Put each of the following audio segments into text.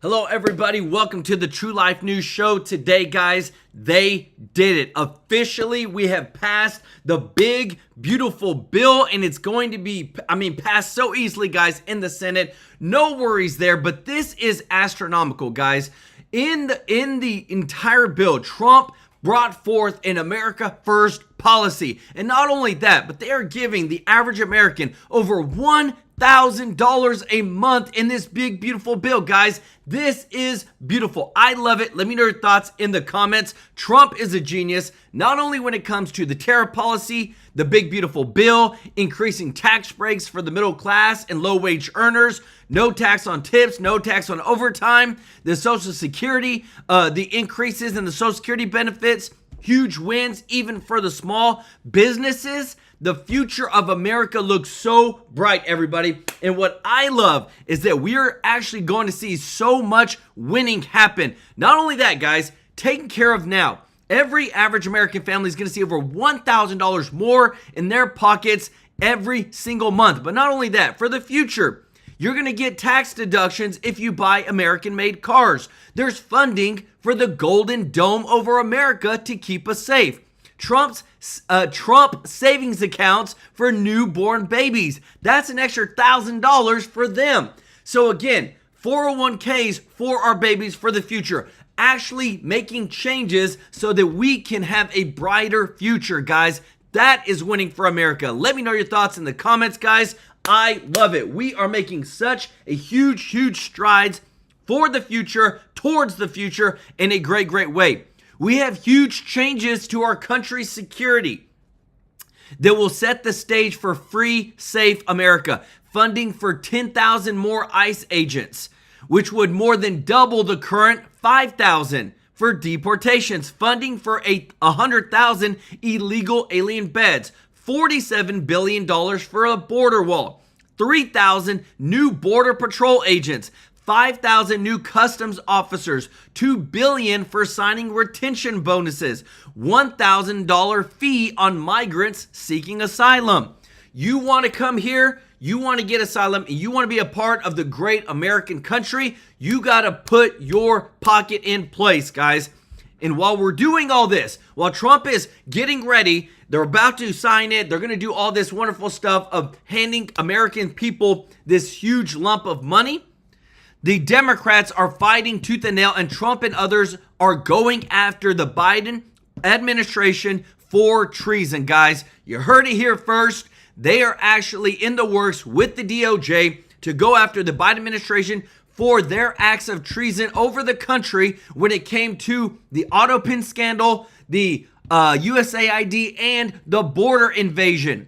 Hello, everybody. Welcome to the True Life News Show. Today, guys, they did it. Officially, we have passed the big, beautiful bill, and it's going to be, passed so easily, guys, in the Senate. No worries there, but this is astronomical, guys. In the entire bill, Trump brought forth an America First policy. And not only that, but they are giving the average American over $1,000 a month in this big, beautiful bill. Guys, this is beautiful. I love it. Let me know your thoughts in the comments. Trump is a genius, not only when it comes to the tariff policy, the big, beautiful bill, increasing tax breaks for the middle class and low-wage earners, no tax on tips, no tax on overtime, the Social Security, the increases in the Social Security benefits, huge wins even for the small businesses. The future of America looks so bright, everybody. And what I love is that we're actually going to see so much winning happen. Not only that, guys, taken care of now. Every average American family is going to see over $1,000 more in their pockets every single month. But not only that, for the future, you're going to get tax deductions if you buy American-made cars. There's funding for the Golden Dome over America to keep us safe. Trump savings accounts for newborn babies. That's an extra $1,000 for them. So again, 401ks for our babies for the future. Actually making changes so that we can have a brighter future, guys. That is winning for America. Let me know your thoughts in the comments, guys. I love it. We are making such a huge strides for the future, towards the future in a great way. We have huge changes to our country's security that will set the stage for free, safe America. Funding for 10,000 more ICE agents, which would more than double the current 5,000 for deportations. Funding for 100,000 illegal alien beds. $47 billion for a border wall. 3,000 new border patrol agents. 5,000 new customs officers, $2 billion for signing retention bonuses, $1,000 fee on migrants seeking asylum. You want to come here, you want to get asylum, and you want to be a part of the great American country, you got to put your pocket in place, guys. And while we're doing all this, while Trump is getting ready, they're about to sign it, they're going to do all this wonderful stuff of handing American people this huge lump of money. The Democrats are fighting tooth and nail, and Trump and others are going after the Biden administration for treason, guys. You heard it here first. They are actually in the works with the DOJ to go after the Biden administration for their acts of treason over the country when it came to the auto pin scandal, the USAID, and the border invasion.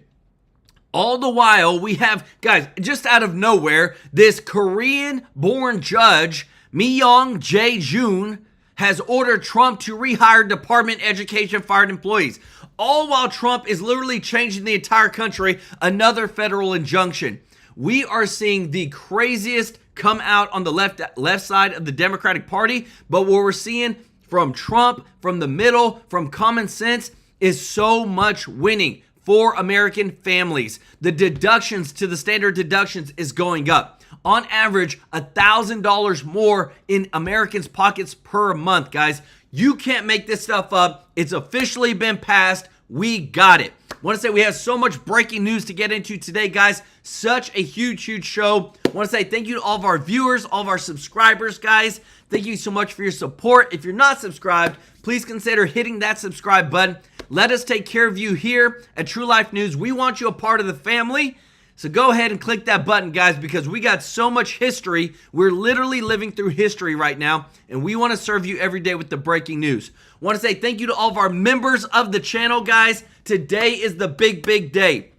All the while, we have, guys, just out of nowhere, this Korean-born judge, Myung Jae-joon, has ordered Trump to rehire Department of Education fired employees. All while Trump is literally changing the entire country, another federal injunction. We are seeing the craziest come out on the left side of the Democratic Party, but what we're seeing from Trump, from the middle, from common sense, is so much winning for American families. The deductions to the standard deductions is going up. On average, $1,000 more in Americans' pockets per month, guys. You can't make this stuff up. It's officially been passed. We got it. I want to say we have so much breaking news to get into today, guys. Such a huge show. I want to say thank you to all of our viewers, all of our subscribers, guys. Thank you so much for your support. If you're not subscribed, please consider hitting that subscribe button. Let us take care of you here at True Life News. We want you a part of the family. So go ahead and click that button, guys, because we got so much history. We're literally living through history right now, and we want to serve you every day with the breaking news. I want to say thank you to all of our members of the channel, guys. Today is the big day.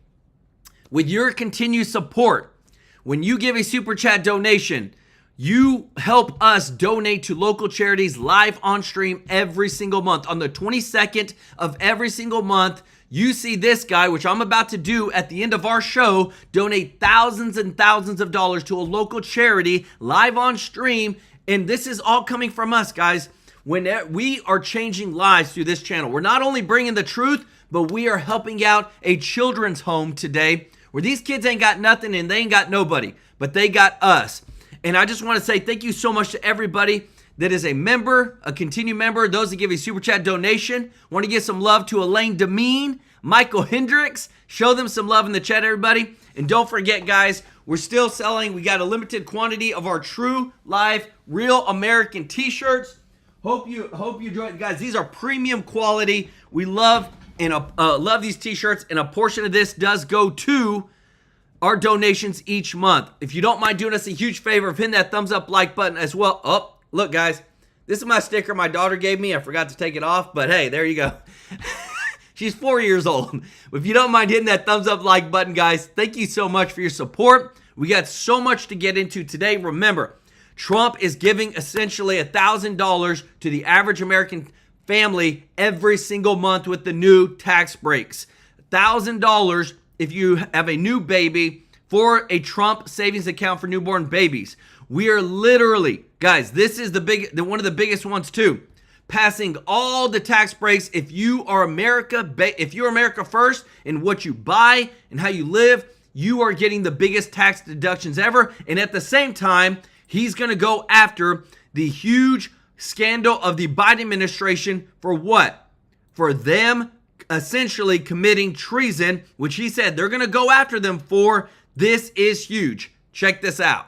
With your continued support, when you give a super chat donation, you help us donate to local charities live on stream every single month. On the 22nd of every single month, you see this guy, which I'm about to do at the end of our show, donate thousands and thousands of dollars to a local charity live on stream. And this is all coming from us, guys. When we are changing lives through this channel, we're not only bringing the truth, but we are helping out a children's home today where these kids ain't got nothing and they ain't got nobody, but they got us. And I just want to say thank you so much to everybody that is a member, a continued member, those that give a super chat donation. Want to give some love to Elaine Demeen, Michael Hendricks. Show them some love in the chat, everybody. And don't forget, guys, we're still selling. We got a limited quantity of our True Life Real American t-shirts. Hope you enjoy it, guys. These are premium quality. We love these t-shirts, and a portion of this does go to our donations each month. If you don't mind doing us a huge favor of hitting that thumbs up like button as well. Oh, look, guys, this is my sticker my daughter gave me. I forgot to take it off, but hey, there you go. She's 4 years old. If you don't mind hitting that thumbs up like button, guys, thank you so much for your support. We got so much to get into today. Remember, Trump is giving essentially $1,000 to the average American family every single month with the new tax breaks. $1,000 if you have a new baby for a Trump savings account for newborn babies. We are literally, guys, this is one of the biggest ones too, passing all the tax breaks. If you are America first in what you buy and how you live, you are getting the biggest tax deductions ever. And at the same time, he's going to go after the huge scandal of the Biden administration for what? For them essentially committing treason, which he said they're going to go after them for. This is huge. Check this out.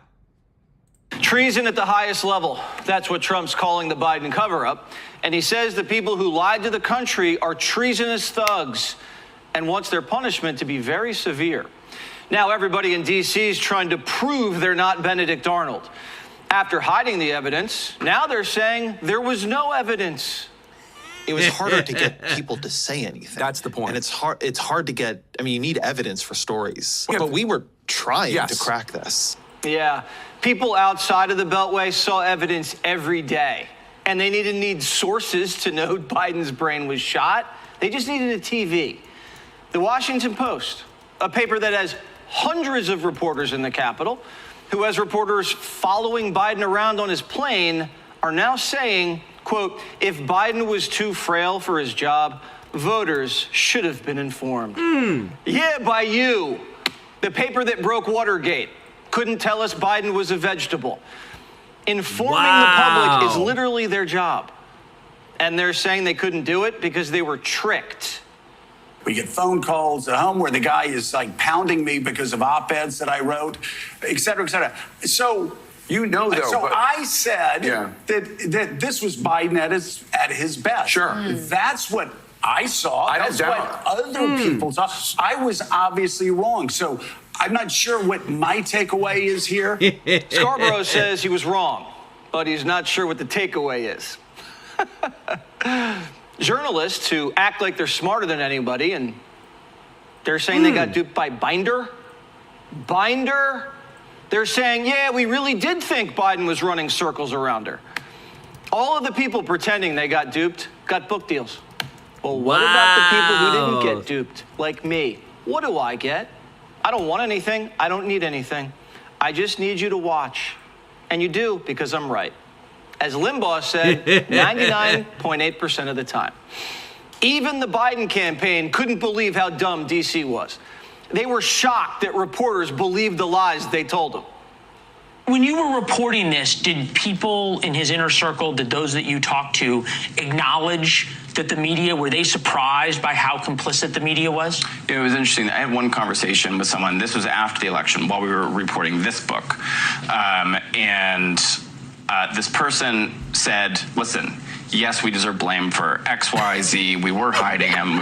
Treason at the highest level. That's what Trump's calling the Biden cover-up. And he says the people who lied to the country are treasonous thugs and wants their punishment to be very severe. Now everybody in D.C. is trying to prove they're not Benedict Arnold. After hiding the evidence, now they're saying there was no evidence. It was harder to get people to say anything. That's the point. And it's hard to get, I mean, you need evidence for stories. Yeah, but we were trying to crack this. Yeah. People outside of the Beltway saw evidence every day. And they didn't need sources to know Biden's brain was shot. They just needed a TV. The Washington Post, a paper that has hundreds of reporters in the Capitol, who has reporters following Biden around on his plane, are now saying, quote, if Biden was too frail for his job, voters should have been informed. Yeah, by you. The paper that broke Watergate couldn't tell us Biden was a vegetable. Informing the public is literally their job. And they're saying they couldn't do it because they were tricked. We get phone calls at home where the guy is like pounding me because of op-eds that I wrote, et cetera, et cetera. So, you know, though. So I said that this was Biden at his best. Sure. That's what I saw. I don't doubt. What other people saw. I was obviously wrong. So I'm not sure what my takeaway is here. Scarborough says he was wrong, but he's not sure what the takeaway is. Journalists who act like they're smarter than anybody, and they're saying they got duped by Binder. They're saying, yeah, we really did think Biden was running circles around her. All of the people pretending they got duped got book deals. Well, what about the people who didn't get duped, like me? What do I get? I don't want anything. I don't need anything. I just need you to watch. And you do, because I'm right. As Limbaugh said, 99.8% of the time. Even the Biden campaign couldn't believe how dumb D.C. was. They were shocked that reporters believed the lies they told them. When you were reporting this, did people in his inner circle, did those that you talked to, acknowledge that the media, were they surprised by how complicit the media was? It was interesting. I had one conversation with someone, this was after the election, while we were reporting this book. This person said, listen, yes, we deserve blame for X, Y, Z. We were hiding him.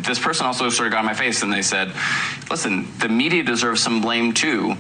This person also sort of got in my face and they said, listen, the media deserves some blame too.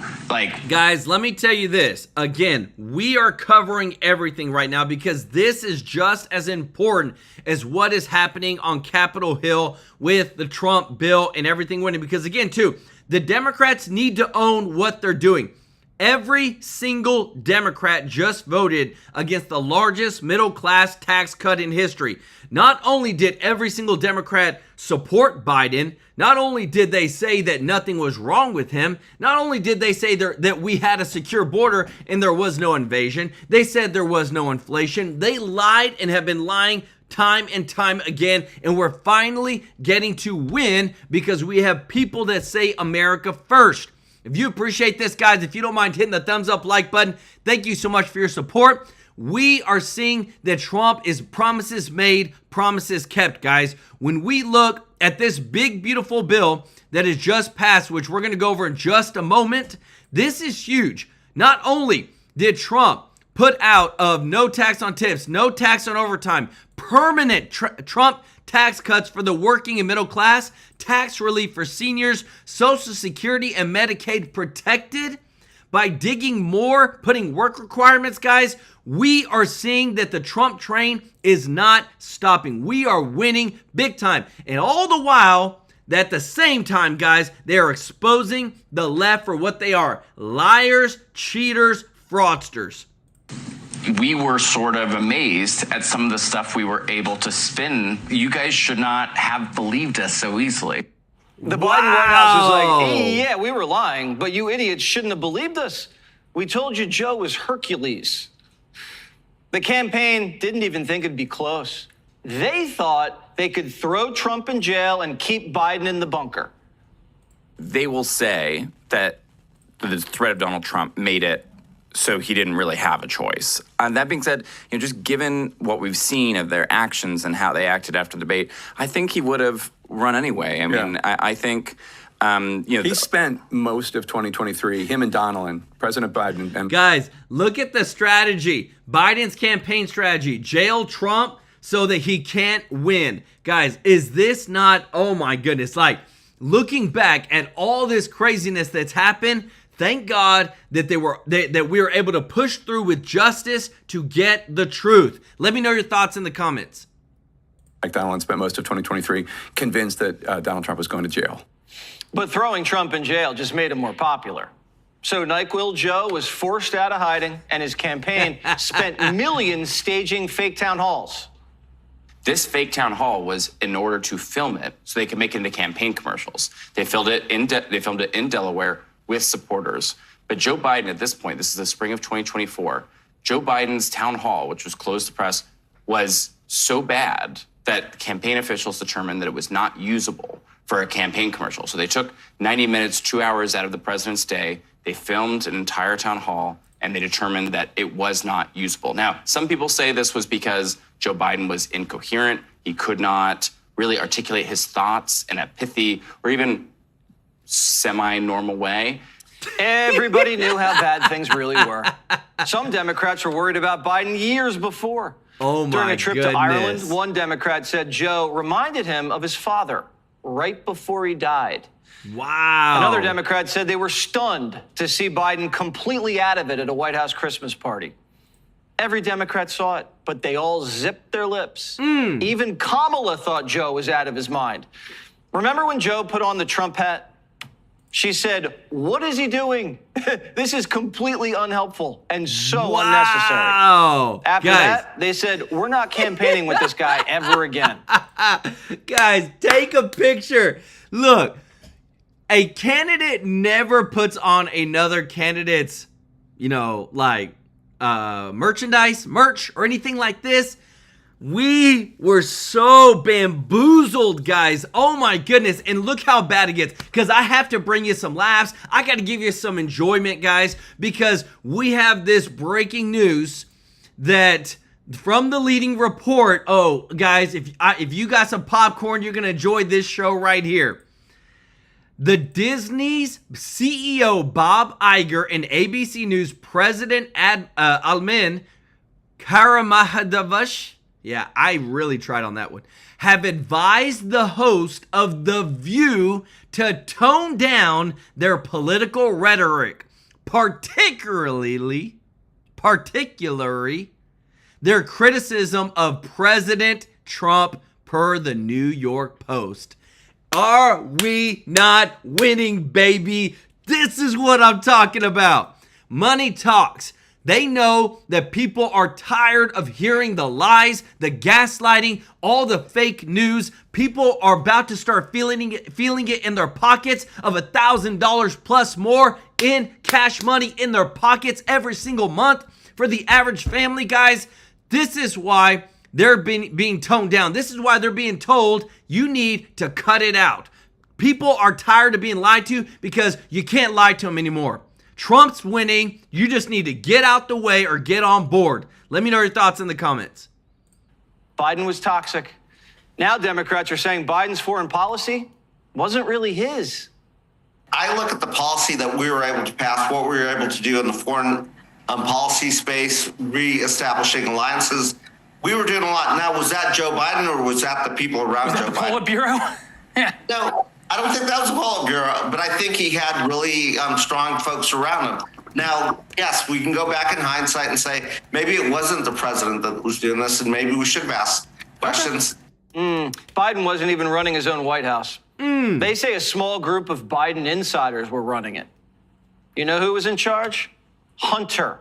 Guys, let me tell you this. Again, we are covering everything right now because this is just as important as what is happening on Capitol Hill with the Trump bill and everything winning. Because again, too, the Democrats need to own what they're doing. Every single Democrat just voted against the largest middle-class tax cut in history. Not only did every single Democrat support Biden, not only did they say that nothing was wrong with him, not only did they say that we had a secure border and there was no invasion, they said there was no inflation. They lied and have been lying time and time again, and we're finally getting to win because we have people that say America first. If you appreciate this, guys, if you don't mind hitting the thumbs up like button, thank you so much for your support. We are seeing that Trump is promises made, promises kept, guys. When we look at this big, beautiful bill that has just passed, which we're going to go over in just a moment, this is huge. Not only did Trump put out of no tax on tips, no tax on overtime, permanent Trump tax cuts for the working and middle class, tax relief for seniors, Social Security and Medicaid protected by digging more, putting work requirements, guys. We are seeing that the Trump train is not stopping. We are winning big time. And all the while, at the same time, guys, they are exposing the left for what they are: liars, cheaters, fraudsters. We were sort of amazed at some of the stuff we were able to spin. You guys should not have believed us so easily. The Biden White House is like, hey, yeah, we were lying, but you idiots shouldn't have believed us. We told you Joe was Hercules. The campaign didn't even think it'd be close. They thought they could throw Trump in jail and keep Biden in the bunker. They will say that the threat of Donald Trump made it so he didn't really have a choice. That being said, just given what we've seen of their actions and how they acted after the debate, I think he would have run anyway. I mean, I think, he spent most of 2023, him and Donald, President Biden. And guys, look at the strategy. Biden's campaign strategy: jail Trump so that he can't win. Guys, is this not, oh my goodness, like looking back at all this craziness that's happened, thank God that that we were able to push through with justice to get the truth. Let me know your thoughts in the comments. Like Donald spent most of 2023 convinced that Donald Trump was going to jail. But throwing Trump in jail just made him more popular. So NyQuil Joe was forced out of hiding, and his campaign spent millions staging fake town halls. This fake town hall was in order to film it so they could make it into campaign commercials. They filmed it in Delaware with supporters. But Joe Biden, at this point, this is the spring of 2024, Joe Biden's town hall, which was closed to press, was so bad that campaign officials determined that it was not usable for a campaign commercial. So they took 90 minutes, 2 hours out of the president's day. They filmed an entire town hall, and they determined that it was not usable. Now, some people say this was because Joe Biden was incoherent. He could not really articulate his thoughts in a pithy or even semi-normal way. Everybody knew how bad things really were. Some Democrats were worried about Biden years before. Oh my During a trip goodness. to Ireland, one Democrat said Joe reminded him of his father right before he died. Wow. Another Democrat said they were stunned to see Biden completely out of it at a White House Christmas party. Every Democrat saw it, but they all zipped their lips. Even Kamala thought Joe was out of his mind. Remember when Joe put on the Trump hat? She said, "What is he doing? This is completely unhelpful and so unnecessary." After that, they said, "We're not campaigning with this guy ever again." Guys, take a picture. Look, a candidate never puts on another candidate's, merch, or anything like this. We were so bamboozled, guys. Oh my goodness. And look how bad it gets, because I have to bring you some laughs. I got to give you some enjoyment, guys, because we have this breaking news that from the leading report. Oh, guys, if you got some popcorn, you're going to enjoy this show right here. The Disney's CEO Bob Iger and ABC News President Almin Karamahadavash, yeah, I really tried on that one, have advised the host of The View to tone down their political rhetoric, particularly their criticism of President Trump, per the New York Post. Are we not winning, baby? This is what I'm talking about. Money talks. They know that people are tired of hearing the lies, the gaslighting, all the fake news. People are about to start feeling it in their pockets of $1,000 plus more in cash money in their pockets every single month for the average family, guys. This is why they're being toned down. This is why they're being told you need to cut it out. People are tired of being lied to because you can't lie to them anymore. Trump's winning. You just need to get out the way or get on board. Let me know your thoughts in the comments. Biden was toxic. Now Democrats are saying Biden's foreign policy wasn't really his. I look at the policy that we were able to pass, what we were able to do in the foreign policy space, re-establishing alliances. We were doing a lot. Now, was that Joe Biden or was that the people around Joe Biden? Politburo? No, I don't think that was a Politburo, but I think he had really strong folks around him. Now, yes, we can go back in hindsight and say maybe it wasn't the president that was doing this, and maybe we should have asked questions. Biden wasn't even running his own White House. They say a small group of Biden insiders were running it. You know who was in charge? Hunter.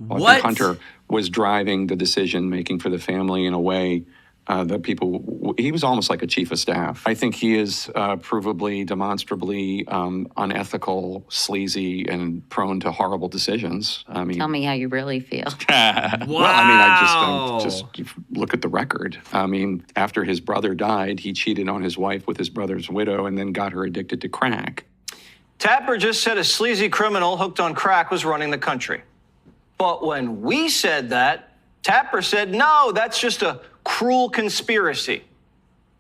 I think Hunter was driving the decision making for the family in a way that he was almost like a chief of staff. I think he is provably, demonstrably unethical, sleazy, and prone to horrible decisions. I mean, tell me how you really feel. Wow. Well, I mean, I just look at the record. I mean, after his brother died, he cheated on his wife with his brother's widow and then got her addicted to crack. Tapper just said a sleazy criminal hooked on crack was running the country. But when we said that, Tapper said, no, that's just a cruel conspiracy.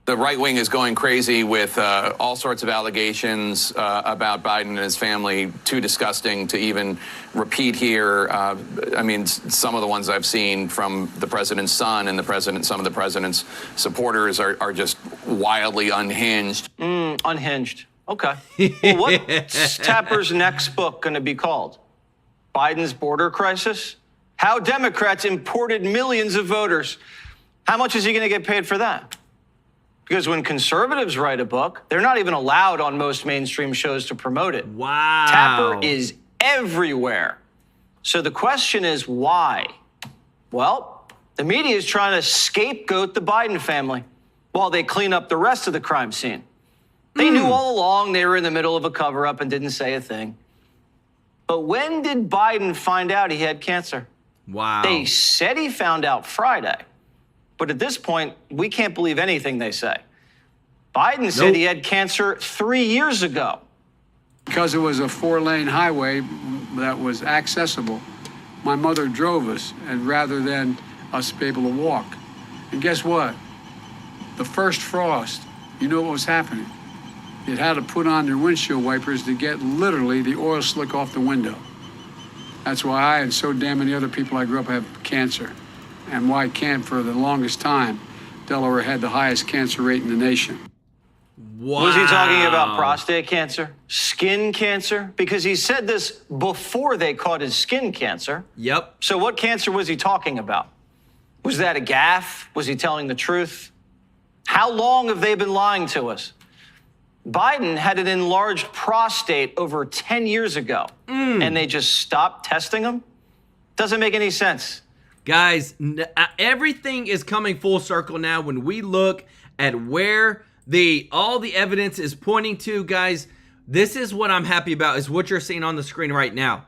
The right wing is going crazy with all sorts of allegations about Biden and his family, too disgusting to even repeat here. I mean, some of the ones I've seen from the president's son and some of the president's supporters are just wildly unhinged. Unhinged. Okay. Well, what's Tapper's next book going to be called? Biden's border crisis? How Democrats imported millions of voters. How much is he going to get paid for that? Because when conservatives write a book, they're not even allowed on most mainstream shows to promote it. Wow. Tapper is everywhere. So the question is why? Well, the media is trying to scapegoat the Biden family while they clean up the rest of the crime scene. They knew all along they were in the middle of a cover-up and didn't say a thing. But when did Biden find out he had cancer? Wow. They said he found out Friday. But at this point, we can't believe anything they say. Biden said he had cancer 3 years ago. Because it was a 4-lane highway that was accessible, my mother drove us, and rather than us be able to walk. And guess what? The first frost, you know what was happening? It had to put on their windshield wipers to get literally the oil slick off the window. That's why I and so damn many other people I grew up have cancer. And why for the longest time, Delaware had the highest cancer rate in the nation. Wow. Was he talking about prostate cancer, skin cancer? Because he said this before they caught his skin cancer. Yep. So what cancer was he talking about? Was that a gaffe? Was he telling the truth? How long have they been lying to us? Biden had an enlarged prostate over 10 years ago, and they just stopped testing him? Doesn't make any sense. Guys, everything is coming full circle now when we look at where all the evidence is pointing to. Guys, this is what I'm happy about, is what you're seeing on the screen right now.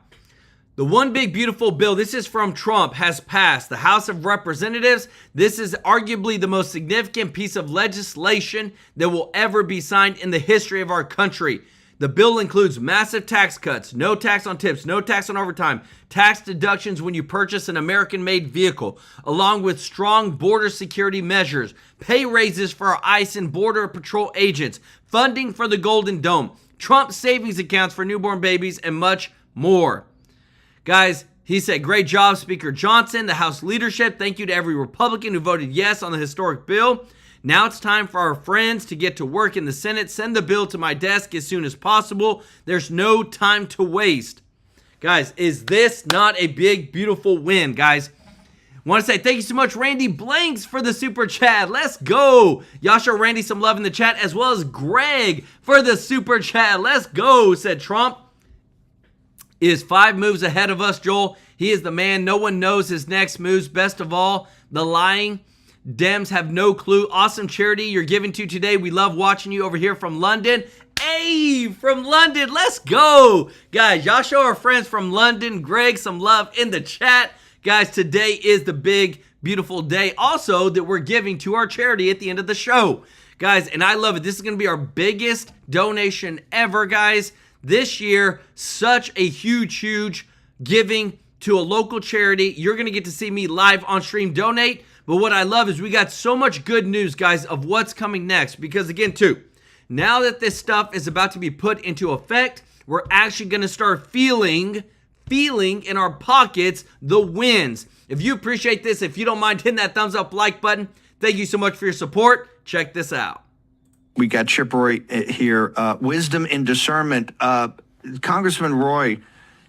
The one big beautiful bill, this is from Trump, has passed the House of Representatives. This is arguably the most significant piece of legislation that will ever be signed in the history of our country. The bill includes massive tax cuts, no tax on tips, no tax on overtime, tax deductions when you purchase an American-made vehicle, along with strong border security measures, pay raises for our ICE and Border Patrol agents, funding for the Golden Dome, Trump savings accounts for newborn babies, and much more. Guys, he said, great job, Speaker Johnson, the House leadership. Thank you to every Republican who voted yes on the historic bill. Now it's time for our friends to get to work in the Senate. Send the bill to my desk as soon as possible. There's no time to waste. Guys, is this not a big, beautiful win, guys? Want to say thank you so much, Randy Blanks, for the super chat. Let's go. Y'all show Randy some love in the chat, as well as Greg for the super chat. Let's go, said Trump. Is 5 moves ahead of us, Joel. He is the man. No one knows his next moves. Best of all, the lying. Dems have no clue. Awesome charity you're giving to today. We love watching you over here from London. Hey, from London. Let's go. Guys, y'all show our friends from London, Greg, some love in the chat. Guys, today is the big, beautiful day also that we're giving to our charity at the end of the show. Guys, and I love it. This is going to be our biggest donation ever, guys. This year, such a huge giving to a local charity. You're going to get to see me live on stream donate. But what I love is we got so much good news, guys, of what's coming next. Because again, too, now that this stuff is about to be put into effect, we're actually going to start feeling in our pockets the wins. If you appreciate this, if you don't mind hitting that thumbs up like button, thank you so much for your support. Check this out. We got Chip Roy here. Wisdom and discernment. Congressman Roy,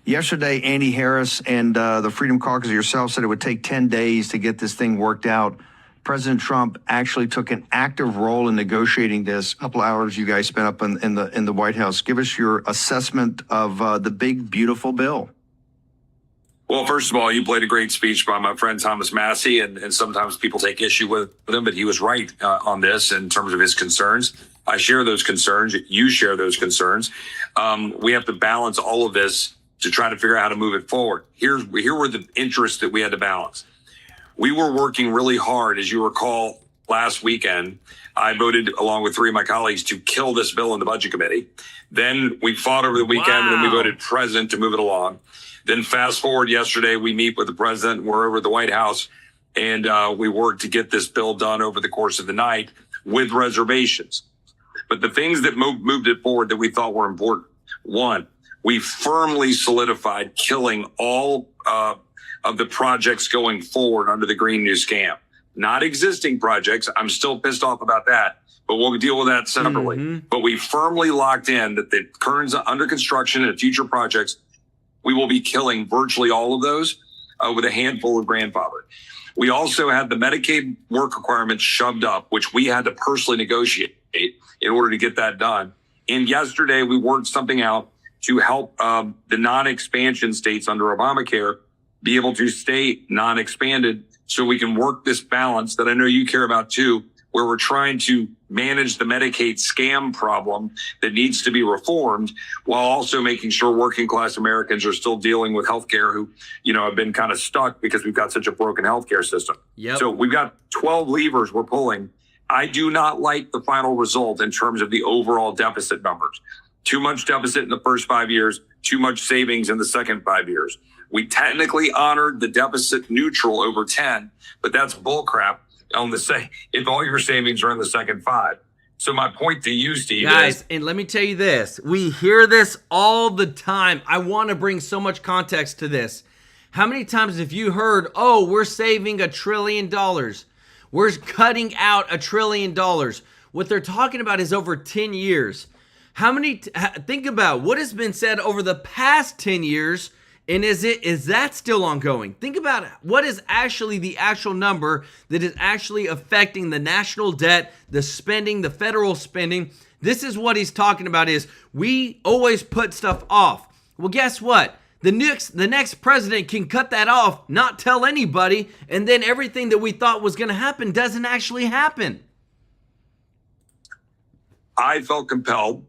yesterday, Andy Harris and the Freedom Caucus yourself said it would take 10 days to get this thing worked out. President Trump actually took an active role in negotiating this. A couple hours you guys spent up in the White House. Give us your assessment of the big, beautiful bill. Well, first of all, you played a great speech by my friend Thomas Massey, and sometimes people take issue with him, but he was right on this in terms of his concerns. I share those concerns. You share those concerns. We have to balance all of this to try to figure out how to move it forward. Here were the interests that we had to balance. We were working really hard, as you recall, last weekend. I voted, along with 3 of my colleagues, to kill this bill in the Budget Committee. Then we fought over the weekend, and then we voted president to move it along. Then fast forward yesterday, we meet with the president. We're over at the White House, and we worked to get this bill done over the course of the night with reservations. But the things that moved it forward that we thought were important. One, we firmly solidified killing all of the projects going forward under the Green New Scam. Not existing projects. I'm still pissed off about that, but we'll deal with that separately. But we firmly locked in that the current under construction and future projects, we will be killing virtually all of those with a handful of grandfather. We also had the Medicaid work requirements shoved up, which we had to personally negotiate in order to get that done. And yesterday we worked something out to help the non-expansion states under Obamacare be able to stay non-expanded so we can work this balance that I know you care about too, where we're trying to manage the Medicaid scam problem that needs to be reformed while also making sure working class Americans are still dealing with healthcare who, have been kind of stuck because we've got such a broken healthcare system. So we've got 12 levers we're pulling. I do not like the final result in terms of the overall deficit numbers. Too much deficit in the first 5 years, too much savings in the second 5 years. We technically honored the deficit neutral over 10, but that's bullcrap on the say if all your savings are in the second 5. So my point to you, Steve, guys, and let me tell you this. We hear this all the time. I want to bring so much context to this. How many times have you heard, oh, we're saving $1 trillion. We're cutting out $1 trillion. What they're talking about is over 10 years. Think about what has been said over the past 10 years. And is that still ongoing? Think about what is actually the actual number that is actually affecting the national debt, the spending, the federal spending. This is what he's talking about is we always put stuff off. Well, guess what? The next president can cut that off, not tell anybody, and then everything that we thought was going to happen doesn't actually happen. I felt compelled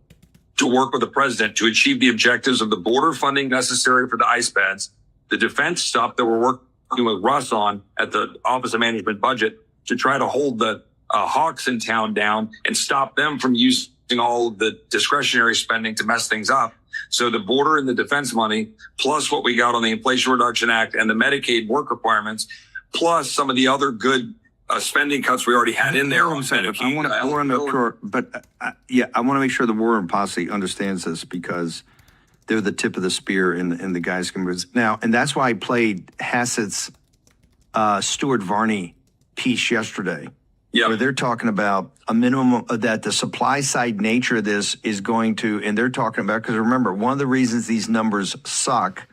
to work with the president to achieve the objectives of the border funding necessary for the ICE beds, the defense stuff that we're working with Russ on at the Office of Management Budget to try to hold the hawks in town down and stop them from using all of the discretionary spending to mess things up. So the border and the defense money, plus what we got on the Inflation Reduction Act and the Medicaid work requirements, plus some of the other good spending cuts we already had in there. I want to make sure, but I want to make sure the War Room Posse understands this because they're the tip of the spear in the guys' committees. Now, and that's why I played Hassett's Stuart Varney piece yesterday, where they're talking about a minimum that the supply side nature of this is going to, and they're talking about, because remember, one of the reasons these numbers suck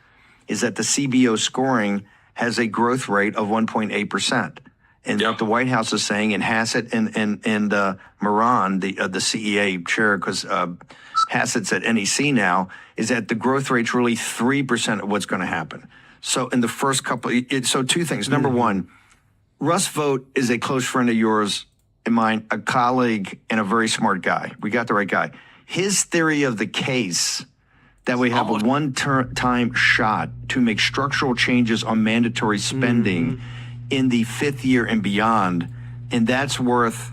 is that the CBO scoring has a growth rate of 1.8%. And what the White House is saying, and Hassett and Moran, the CEA chair, because Hassett's at NEC now, is that the growth rate's really 3% of what's going to happen. So in the first couple, so two things. Number one, Russ Vought is a close friend of yours and mine, a colleague and a very smart guy. We got the right guy. His theory of the case that we have a one-time shot to make structural changes on mandatory spending in the 5th year and beyond, and that's worth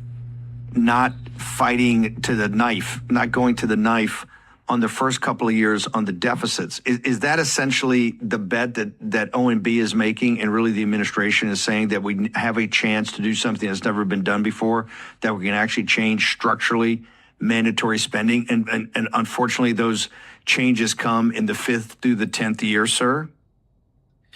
not fighting to the knife, not going to the knife on the first couple of years on the deficits. Is that essentially the bet that OMB is making, and really the administration is saying that we have a chance to do something that's never been done before, that we can actually change structurally mandatory spending? And unfortunately, those changes come in the 5th through the 10th year, sir?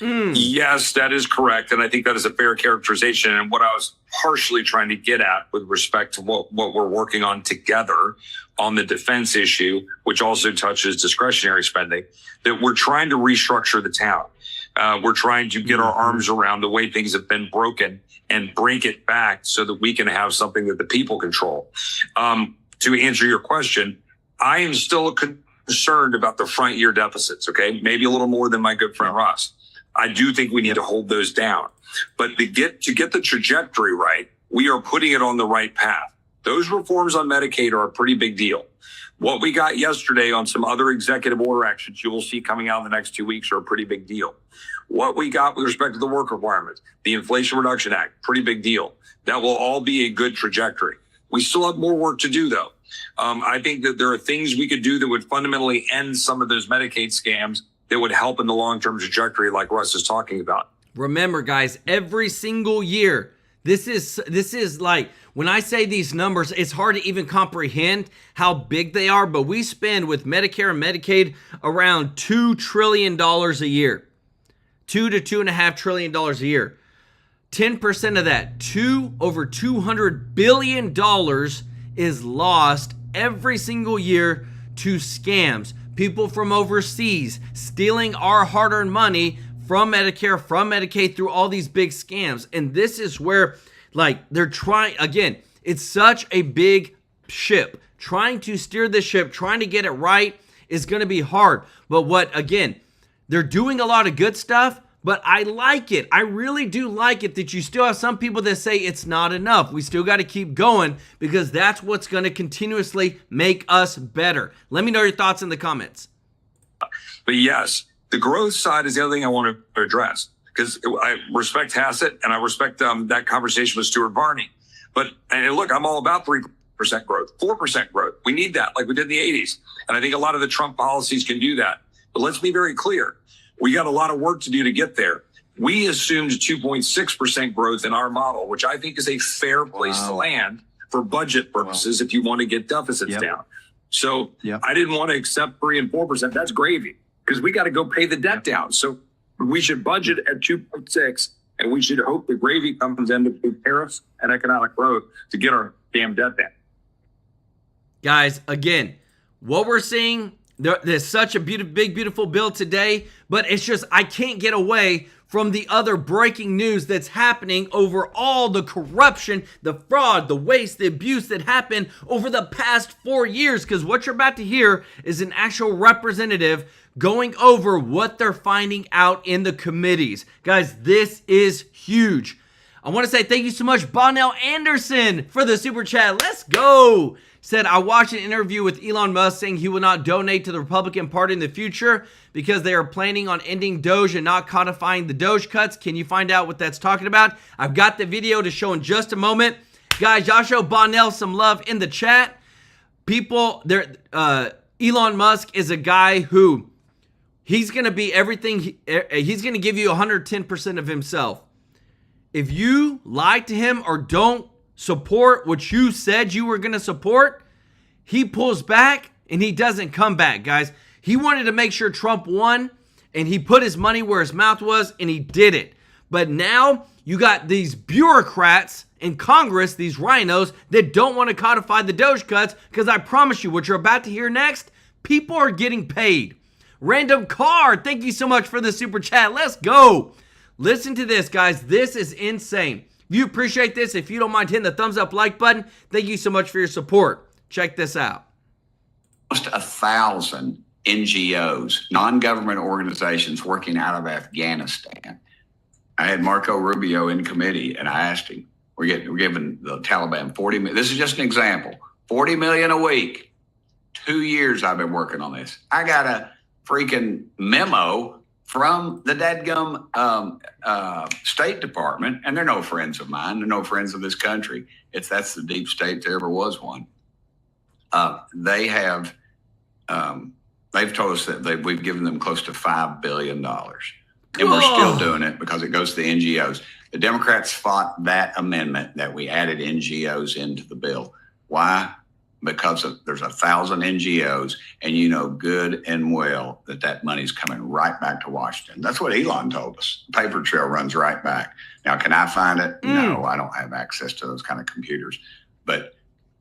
Yes, that is correct. And I think that is a fair characterization. And what I was partially trying to get at with respect to what we're working on together on the defense issue, which also touches discretionary spending, that we're trying to restructure the town. We're trying to get our arms around the way things have been broken and break it back so that we can have something that the people control. To answer your question, I am still concerned about the front year deficits, okay? Maybe a little more than my good friend Ross. I do think we need to hold those down. But to get the trajectory right, we are putting it on the right path. Those reforms on Medicaid are a pretty big deal. What we got yesterday on some other executive order actions you will see coming out in the next 2 weeks are a pretty big deal. What we got with respect to the work requirements, the Inflation Reduction Act, pretty big deal. That will all be a good trajectory. We still have more work to do, though. I think that there are things we could do that would fundamentally end some of those Medicaid scams that would help in the long-term trajectory like Russ is talking about. Remember, guys, every single year, this is like, when I say these numbers, it's hard to even comprehend how big they are, but we spend with Medicare and Medicaid around $2 trillion a year. $2 to $2.5 trillion a year. 10% of that, over $200 billion is lost every single year to scams. People from overseas stealing our hard-earned money from Medicare, from Medicaid, through all these big scams. And this is where, like, they're trying, again, it's such a big ship. Trying to steer the ship, trying to get it right is going to be hard. But again, they're doing a lot of good stuff, but I like it. I really do like it that you still have some people that say it's not enough. We still got to keep going because that's what's going to continuously make us better. Let me know your thoughts in the comments. But yes, the growth side is the other thing I want to address, because I respect Hassett and I respect that conversation with Stuart Varney. And look, I'm all about 3% growth, 4% growth. We need that like we did in the 80s. And I think a lot of the Trump policies can do that. But let's be very clear. We got a lot of work to do to get there. We assumed 2.6% growth in our model, which I think is a fair place to land for budget purposes if you want to get deficits down. So I didn't want to accept 3 and 4%. That's gravy because we got to go pay the debt down. So we should budget at 2.6, and we should hope the gravy comes into tariffs and economic growth to get our damn debt down. Guys, again, what we're seeing, there's such a big, beautiful bill today, but it's just, I can't get away from the other breaking news that's happening over all the corruption, the fraud, the waste, the abuse that happened over the past 4 years. Because what you're about to hear is an actual representative going over what they're finding out in the committees. Guys, this is huge. I want to say thank you so much, Bonnell Anderson, for the super chat. Let's go. Said, I watched an interview with Elon Musk saying he will not donate to the Republican Party in the future because they are planning on ending Doge and not codifying the Doge cuts. Can you find out what that's talking about? I've got the video to show in just a moment. Guys, y'all show Bonnell some love in the chat. People, Elon Musk is a guy who, he's going to be everything. He's going to give you 110% of himself. If you lie to him or don't support what you said you were going to support, he pulls back and he doesn't come back, guys. He wanted to make sure Trump won, and he put his money where his mouth was, and he did it. But now you got these bureaucrats in Congress, these rhinos, that don't want to codify the Doge cuts, because I promise you, what you're about to hear next, people are getting paid. Random Card, thank you so much for the super chat. Let's go. Listen to this, guys. This is insane. If you appreciate this, if you don't mind hitting the thumbs up like button, thank you so much for your support. Check this out. Almost 1,000 NGOs, non-government organizations working out of Afghanistan. I had Marco Rubio in committee, and I asked him, we're giving the Taliban 40 million. This is just an example. 40 million a week. 2 years I've been working on this. I got a freaking memo from the dadgum State Department, and they're no friends of mine. They're no friends of this country. That's the deep state if there ever was one. They've told us that we've given them close to $5 billion. And we're still doing it because it goes to the NGOs. The Democrats fought that amendment that we added NGOs into the bill. Why? Because there's 1,000 NGOs, and you know good and well that money's coming right back to Washington. That's what Elon told us. The paper trail runs right back. Now, can I find it? No, I don't have access to those kind of computers. But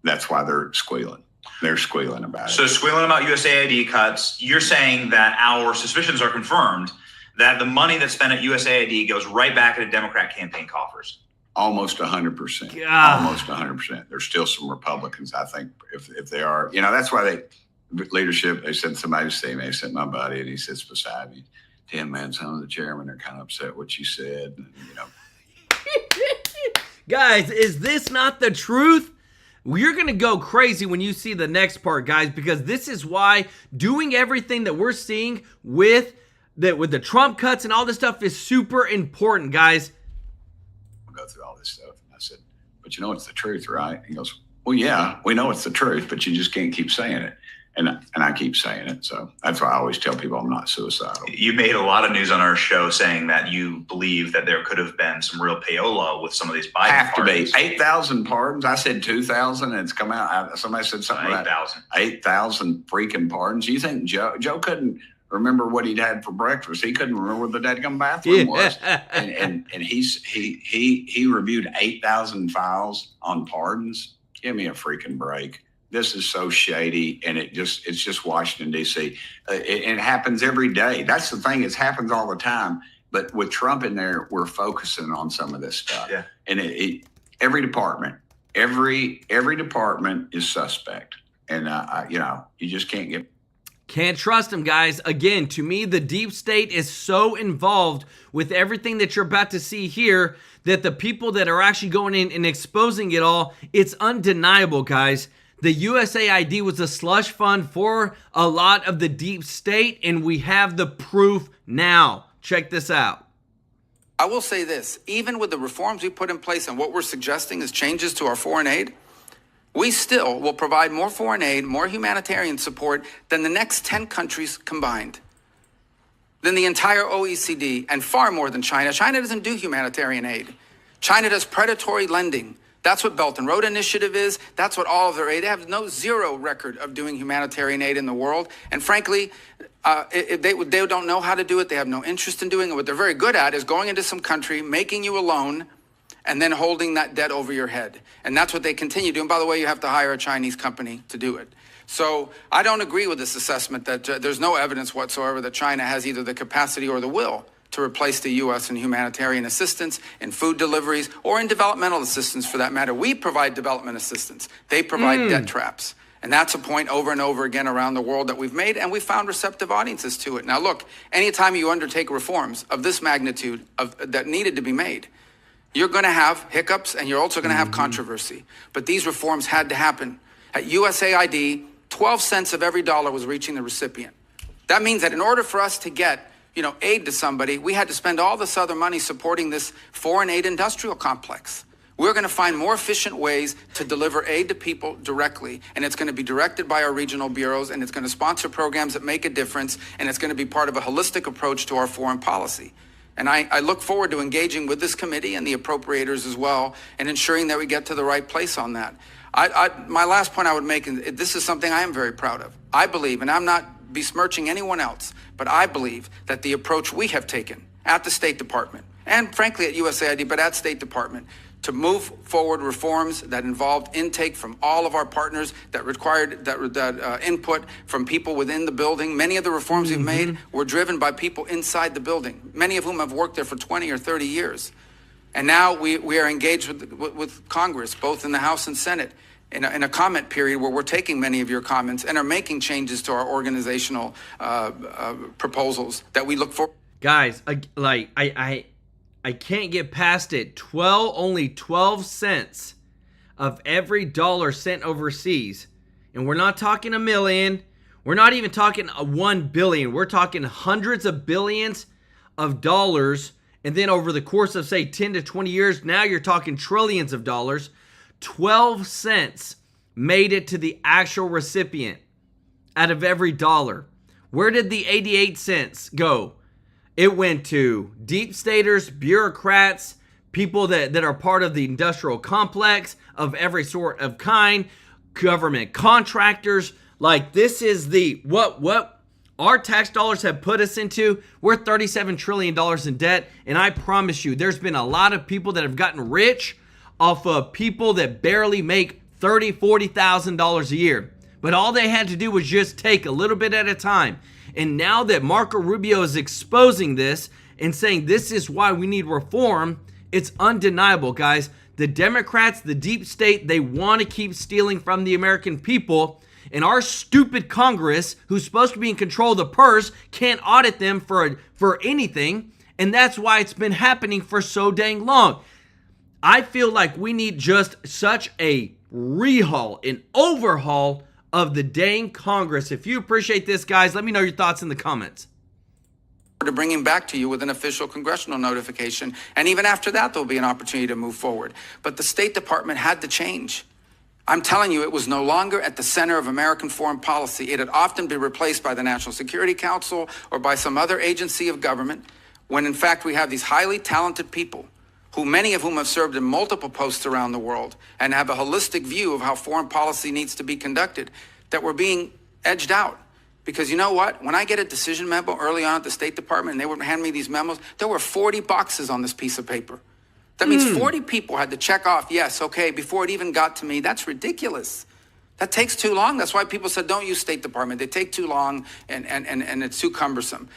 that's why they're squealing. They're squealing about it. So squealing about USAID cuts, you're saying that our suspicions are confirmed that the money that's spent at USAID goes right back into Democrat campaign coffers. Almost 100%. Almost 100%. There's still some Republicans, I think, if they are. You know, that's why leadership, they said, somebody see me, they sent my buddy, and he sits beside me. Tim, man, some of the chairmen are kind of upset what you said. And, you know. Guys, is this not the truth? You're going to go crazy when you see the next part, guys, because this is why doing everything that we're seeing with the Trump cuts and all this stuff is super important, guys. We'll go through all this stuff. And I said, but you know it's the truth, right? He goes, well, yeah, we know it's the truth, but you just can't keep saying it. And I keep saying it. So that's why I always tell people I'm not suicidal. You made a lot of news on our show saying that you believe that there could have been some real payola with some of these Biden have pardons. To be 8,000 pardons. I said 2,000, and it's come out. Somebody said something like 8,000. 8,000 freaking pardons. You think Joe couldn't remember what he'd had for breakfast? He couldn't remember where the dadgum bathroom was. And he reviewed 8,000 files on pardons. Give me a freaking break. This is so shady, and it's just Washington, D.C. It happens every day. That's the thing. It happens all the time. But with Trump in there, we're focusing on some of this stuff. Yeah. And every department is suspect. And, you just can't get. Can't trust them, guys. Again, to me, the deep state is so involved with everything that you're about to see here that the people that are actually going in and exposing it all, it's undeniable, guys. The USAID was a slush fund for a lot of the deep state, and we have the proof now. Check this out. I will say this, even with the reforms we put in place and what we're suggesting is changes to our foreign aid, we still will provide more foreign aid, more humanitarian support than the next 10 countries combined, than the entire OECD, and far more than China. China doesn't do humanitarian aid. China does predatory lending. That's what Belt and Road Initiative is. That's what all of their aid. They have zero record of doing humanitarian aid in the world. And frankly, they don't know how to do it. They have no interest in doing it. What they're very good at is going into some country, making you a loan, and then holding that debt over your head. And that's what they continue doing. By the way, you have to hire a Chinese company to do it. So I don't agree with this assessment that there's no evidence whatsoever that China has either the capacity or the will to replace the U.S. in humanitarian assistance, in food deliveries, or in developmental assistance for that matter. We provide development assistance. They provide debt traps. And that's a point over and over again around the world that we've made, and we found receptive audiences to it. Now look, anytime you undertake reforms of this magnitude that needed to be made, you're going to have hiccups and you're also going to have controversy. But these reforms had to happen. At USAID, 12 cents of every dollar was reaching the recipient. That means that in order for us to get aid to somebody, we had to spend all this other money supporting this foreign aid industrial complex. We're going to find more efficient ways to deliver aid to people directly, and it's going to be directed by our regional bureaus, and it's going to sponsor programs that make a difference, and it's going to be part of a holistic approach to our foreign policy. And I look forward to engaging with this committee and the appropriators as well, and ensuring that we get to the right place on that. My last point I would make, and this is something I am very proud of. I believe, and I'm not besmirching anyone else, but I believe that the approach we have taken at the State Department, and frankly at USAID, but at State Department, to move forward reforms that involved intake from all of our partners, that required that input from people within the building. Many of the reforms we've made were driven by people inside the building, many of whom have worked there for 20 or 30 years. And now we are engaged with Congress, both in the House and Senate, in a comment period where we're taking many of your comments and are making changes to our organizational proposals that we look for. Guys, I can't get past it. Only 12 cents of every dollar sent overseas. And we're not talking $1 million. We're not even talking $1 billion. We're talking hundreds of billions of dollars. And then over the course of, say, 10 to 20 years, now you're talking trillions of dollars. 12 cents made it to the actual recipient out of every dollar. Where did the 88 cents go? It went to deep staters, bureaucrats, people that are part of the industrial complex of every sort of kind, government contractors. Like, this is the what our tax dollars have put us into. We're $37 trillion in debt. And I promise you, there's been a lot of people that have gotten rich off of people that barely make $30,000, $40,000 a year. But all they had to do was just take a little bit at a time. And now that Marco Rubio is exposing this and saying this is why we need reform, it's undeniable, guys. The Democrats, the deep state, they want to keep stealing from the American people. And our stupid Congress, who's supposed to be in control of the purse, can't audit them for anything. And that's why it's been happening for so dang long. I feel like we need just such a rehaul, an overhaul of the dang Congress. If you appreciate this, guys, let me know your thoughts in the comments. To bring him back to you with an official congressional notification. And even after that, there'll be an opportunity to move forward. But the State Department had to change. I'm telling you, it was no longer at the center of American foreign policy. It had often been replaced by the National Security Council or by some other agency of government, when in fact we have these highly talented people, who many of whom have served in multiple posts around the world and have a holistic view of how foreign policy needs to be conducted, that were being edged out. Because you know what? When I get a decision memo early on at the State Department and they would hand me these memos, there were 40 boxes on this piece of paper. That means 40 people had to check off, yes, okay, before it even got to me. That's ridiculous. That takes too long. That's why people said, don't use State Department. They take too long and it's too cumbersome.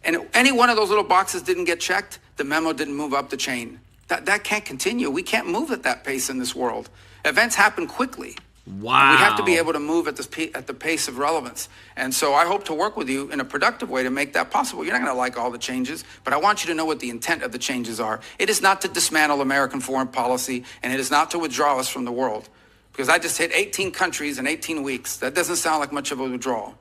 And any one of those little boxes didn't get checked, the memo didn't move up the chain. That can't continue. We can't move at that pace in this world. Events happen quickly. Wow. We have to be able to move at the pace of relevance. And so I hope to work with you in a productive way to make that possible. You're not going to like all the changes, but I want you to know what the intent of the changes are. It is not to dismantle American foreign policy, and it is not to withdraw us from the world. Because I just hit 18 countries in 18 weeks. That doesn't sound like much of a withdrawal.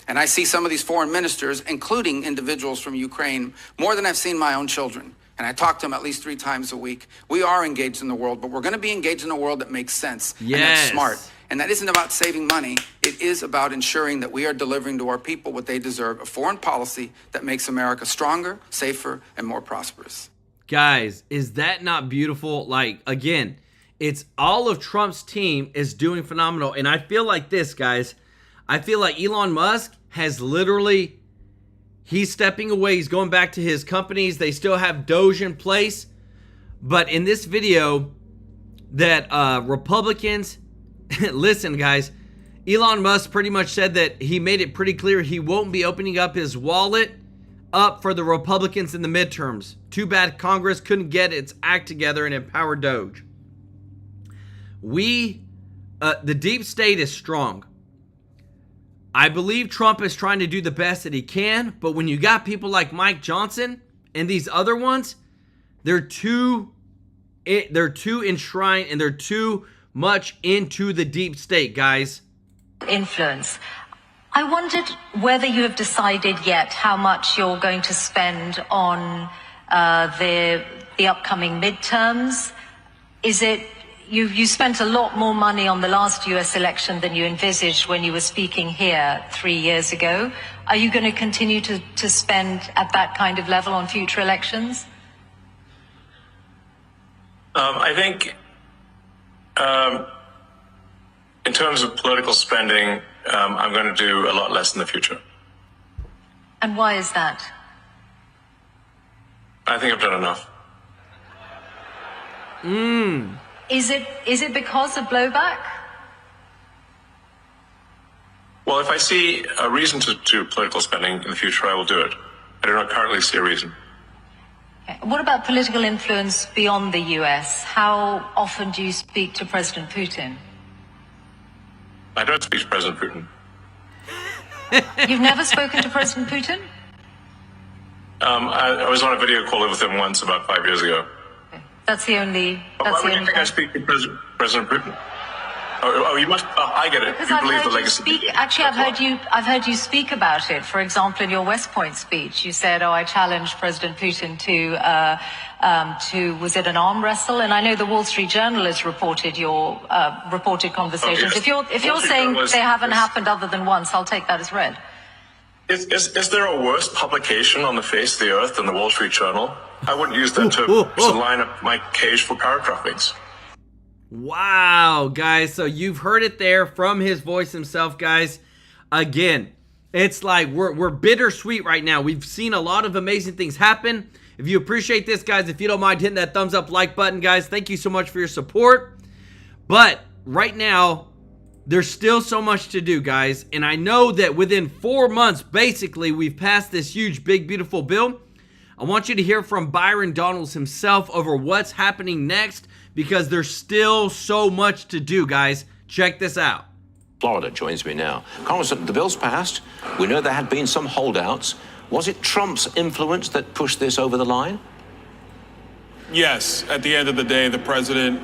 And I see some of these foreign ministers, including individuals from Ukraine, more than I've seen my own children. And I talk to them at least 3 times a week. We are engaged in the world, but we're going to be engaged in a world that makes sense and that's smart. And that isn't about saving money. It is about ensuring that we are delivering to our people what they deserve, a foreign policy that makes America stronger, safer, and more prosperous. Guys, is that not beautiful? Like, again, it's all of Trump's team is doing phenomenal. And I feel like this, guys. I feel like Elon Musk has literally... He's stepping away. He's going back to his companies. They still have Doge in place. But in this video that Republicans... Listen, guys. Elon Musk pretty much said that he made it pretty clear he won't be opening up his wallet up for the Republicans in the midterms. Too bad Congress couldn't get its act together and empower Doge. The deep state is strong. I believe Trump is trying to do the best that he can, but when you got people like Mike Johnson and these other ones, they're too enshrined and they're too much into the deep state, guys. Influence. I wondered whether you have decided yet how much you're going to spend on the upcoming midterms. Is it you spent a lot more money on the last US election than you envisaged when you were speaking here 3 years ago. Are you going to continue to spend at that kind of level on future elections? I think in terms of political spending, I'm going to do a lot less in the future. And why is that? I think I've done enough. Is it because of blowback? Well, if I see a reason to do political spending in the future, I will do it. I do not currently see a reason. Okay. What about political influence beyond the US? How often do you speak to President Putin? I don't speak to President Putin. You've never spoken to President Putin? I was on a video call with him once about 5 years ago. That's the only. Why would you think I speak to President Putin? Oh, you must. I get it. Because You I've believe heard the you legacy. speak. Actually, I've heard you speak about it. For example, in your West Point speech, you said, "Oh, I challenged President Putin to was it an arm wrestle?" And I know the Wall Street Journal has reported your reported conversations. Okay. If you're saying they haven't happened other than once, I'll take that as read. Is there a worse publication on the face of the earth than the Wall Street Journal? I wouldn't use that to line up my cage for paragraph links. Wow, guys. So you've heard it there from his voice himself, guys. Again, it's like we're bittersweet right now. We've seen a lot of amazing things happen. If you appreciate this, guys, if you don't mind hitting that thumbs up like button, guys, thank you so much for your support. But right now, there's still so much to do, guys. And I know that within 4 months, basically, we've passed this huge, big, beautiful bill. I want you to hear from Byron Donalds himself over what's happening next, because there's still so much to do, guys. Check this out. Florida joins me now. Congressman, the bill's passed. We know there had been some holdouts. Was it Trump's influence that pushed this over the line? Yes. At the end of the day, the president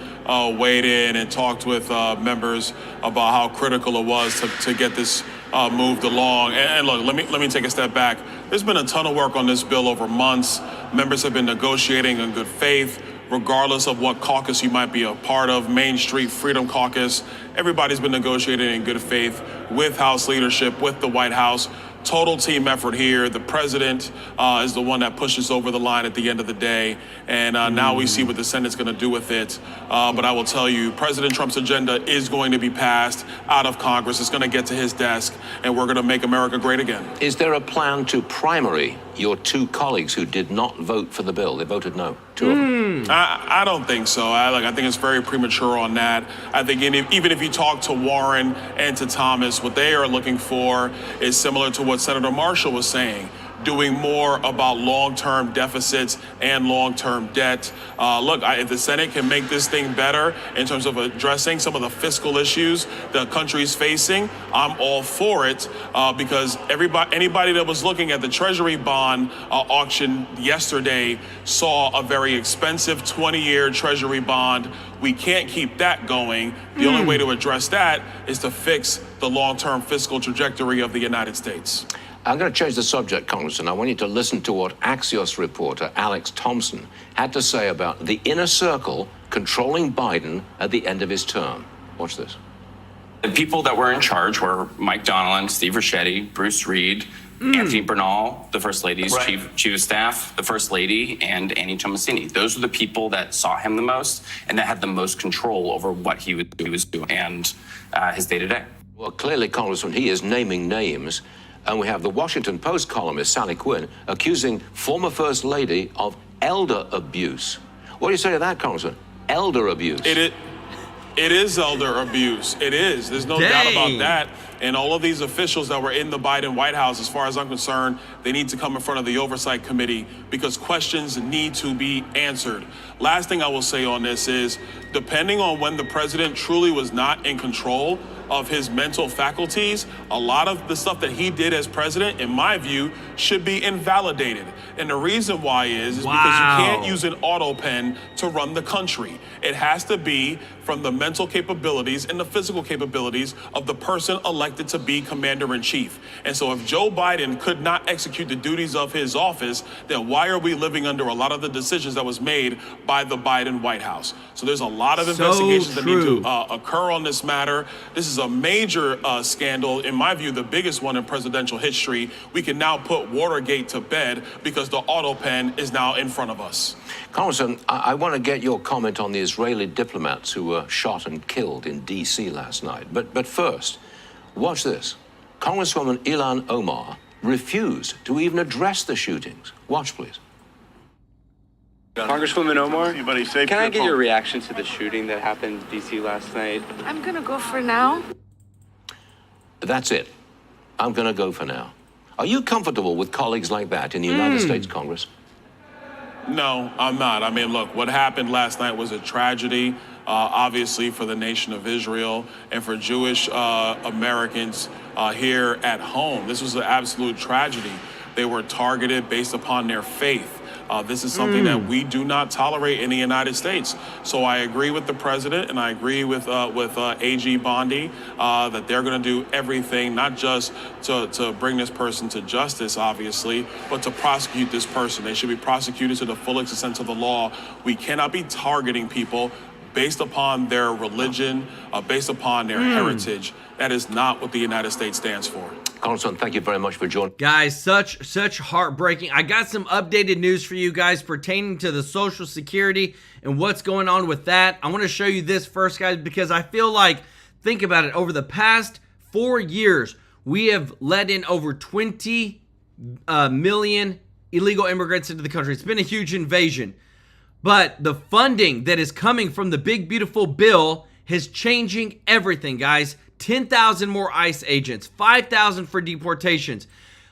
weighed in and talked with members about how critical it was to get this moved along. And look, let me take a step back. There's been a ton of work on this bill over months. Members have been negotiating in good faith, regardless of what caucus you might be a part of, Main Street Freedom Caucus. Everybody's been negotiating in good faith with House leadership, with the White House. Total team effort here. The president is the one that pushes over the line at the end of the day. And now we see what the Senate's going to do with it. But I will tell you, President Trump's agenda is going to be passed out of Congress. It's going to get to his desk, and we're going to make America great again. Is there a plan to primary your two colleagues who did not vote for the bill? They voted no. Two of them. I don't think so. I think it's very premature on that. I think even if you talk to Warren and to Thomas, what they are looking for is similar to what Senator Marshall was saying, doing more about long-term deficits and long-term debt. Look, if the Senate can make this thing better in terms of addressing some of the fiscal issues the country's facing, I'm all for it, because anybody that was looking at the Treasury bond auction yesterday saw a very expensive 20-year Treasury bond. We can't keep that going. The only way to address that is to fix the long-term fiscal trajectory of the United States. I'm going to change the subject, Congressman. I want you to listen to what Axios reporter Alex Thompson had to say about the inner circle controlling Biden at the end of his term. Watch this. The people that were in charge were Mike Donilon, Steve Ricchetti, Bruce Reed, Anthony Bernal, the First Lady's chief of staff, the First Lady, and Annie Tomasini. Those are the people that saw him the most and that had the most control over what he was doing and his day-to-day. Well, clearly, Congressman, he is naming names. And we have the Washington Post columnist, Sally Quinn, accusing former First Lady of elder abuse. What do you say to that, Congressman? Elder abuse. It is elder abuse. It is. There's no doubt about that. And all of these officials that were in the Biden White House, as far as I'm concerned, they need to come in front of the Oversight Committee because questions need to be answered. Last thing I will say on this is, depending on when the president truly was not in control of his mental faculties, a lot of the stuff that he did as president, in my view, should be invalidated. And the reason why is because you can't use an auto pen to run the country. It has to be from the mental capabilities and the physical capabilities of the person elected to be commander-in-chief. And so if Joe Biden could not execute the duties of his office, then why are we living under a lot of the decisions that was made by the Biden White House? So there's a lot of investigations that need to occur on this matter. This is a major scandal, in my view, the biggest one in presidential history. We can now put Watergate to bed because the auto pen is now in front of us. Congressman, I want to get your comment on the Israeli diplomats who were shot and killed in D.C. last night. But first, watch this. Congresswoman Ilhan Omar refused to even address the shootings. Watch, please. Congresswoman Omar, can I get your reaction to the shooting that happened in D.C. last night? I'm going to go for now. That's it. I'm going to go for now. Are you comfortable with colleagues like that in the United States Congress? No, I'm not. I mean, look, what happened last night was a tragedy, obviously, for the nation of Israel and for Jewish Americans here at home. This was an absolute tragedy. They were targeted based upon their faith. This is something that we do not tolerate in the United States. So I agree with the president, and I agree with AG Bondi that they're going to do everything, not just to bring this person to justice, obviously, but to prosecute this person. They should be prosecuted to the full extent of the law. We cannot be targeting people based upon their religion, based upon their heritage. That is not what the United States stands for. Congressman, thank you very much for joining. Guys, such heartbreaking. I got some updated news for you guys pertaining to the Social Security and what's going on with that. I want to show you this first, guys, because I feel like, think about it, over the past 4 years, we have let in over 20 million illegal immigrants into the country. It's been a huge invasion. But the funding that is coming from the big, beautiful bill is changing everything, guys. 10,000 more ICE agents, 5,000 for deportations,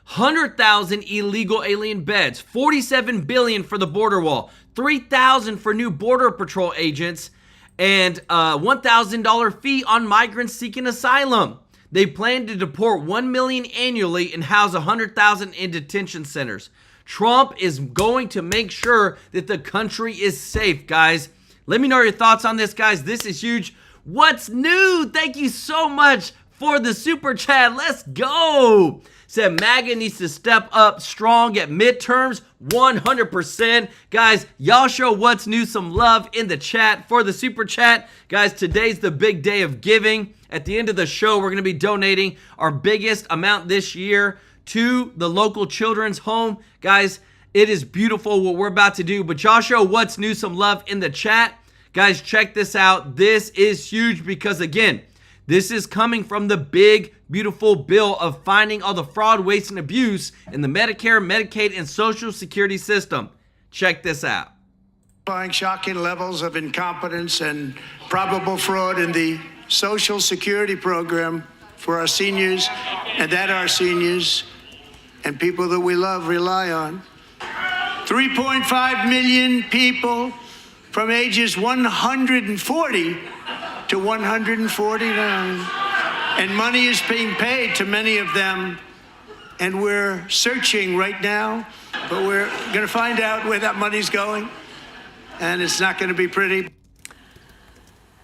100,000 illegal alien beds, $47 billion for the border wall, 3,000 for new Border Patrol agents, and a $1,000 fee on migrants seeking asylum. They plan to deport 1 million annually and house 100,000 in detention centers. Trump is going to make sure that the country is safe, guys. Let me know your thoughts on this, guys. This is huge. What's new? Thank you so much for the super chat. Let's go. Said MAGA needs to step up strong at midterms. 100%. Guys, y'all show what's new some love in the chat for the super chat. Guys, today's the big day of giving. At the end of the show, we're going to be donating our biggest amount this year to the local children's home. Guys, it is beautiful what we're about to do. But y'all show what's new some love in the chat. Guys, check this out. This is huge because, again, this is coming from the big, beautiful bill of finding all the fraud, waste, and abuse in the Medicare, Medicaid, and Social Security system. Check this out. Shocking levels of incompetence and probable fraud in the Social Security program for our seniors, and that our seniors and people that we love rely on. 3.5 million people from ages 140 to 149. And money is being paid to many of them. And we're searching right now, but we're going to find out where that money's going. And it's not going to be pretty.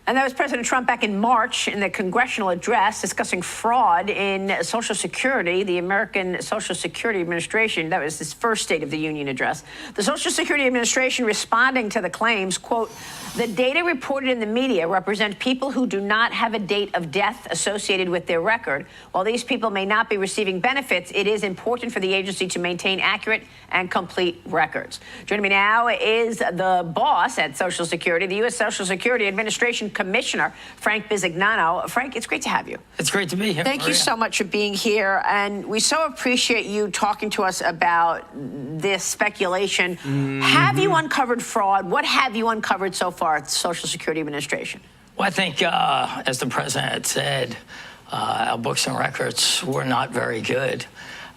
And that was President Trump back in March in the Congressional address discussing fraud in Social Security, the American Social Security Administration. That was his first State of the Union address. The Social Security Administration responding to the claims, quote, the data reported in the media represent people who do not have a date of death associated with their record. While these people may not be receiving benefits, it is important for the agency to maintain accurate and complete records. Joining me now is the boss at Social Security, the U.S. Social Security Administration Commissioner, Frank Bisignano. Frank, it's great to have you. It's great to be here. Thank you so much for being here. And we so appreciate you talking to us about this speculation. Have you uncovered fraud? What have you uncovered so far at the Social Security Administration? Well, I think, as the president had said, our books and records were not very good.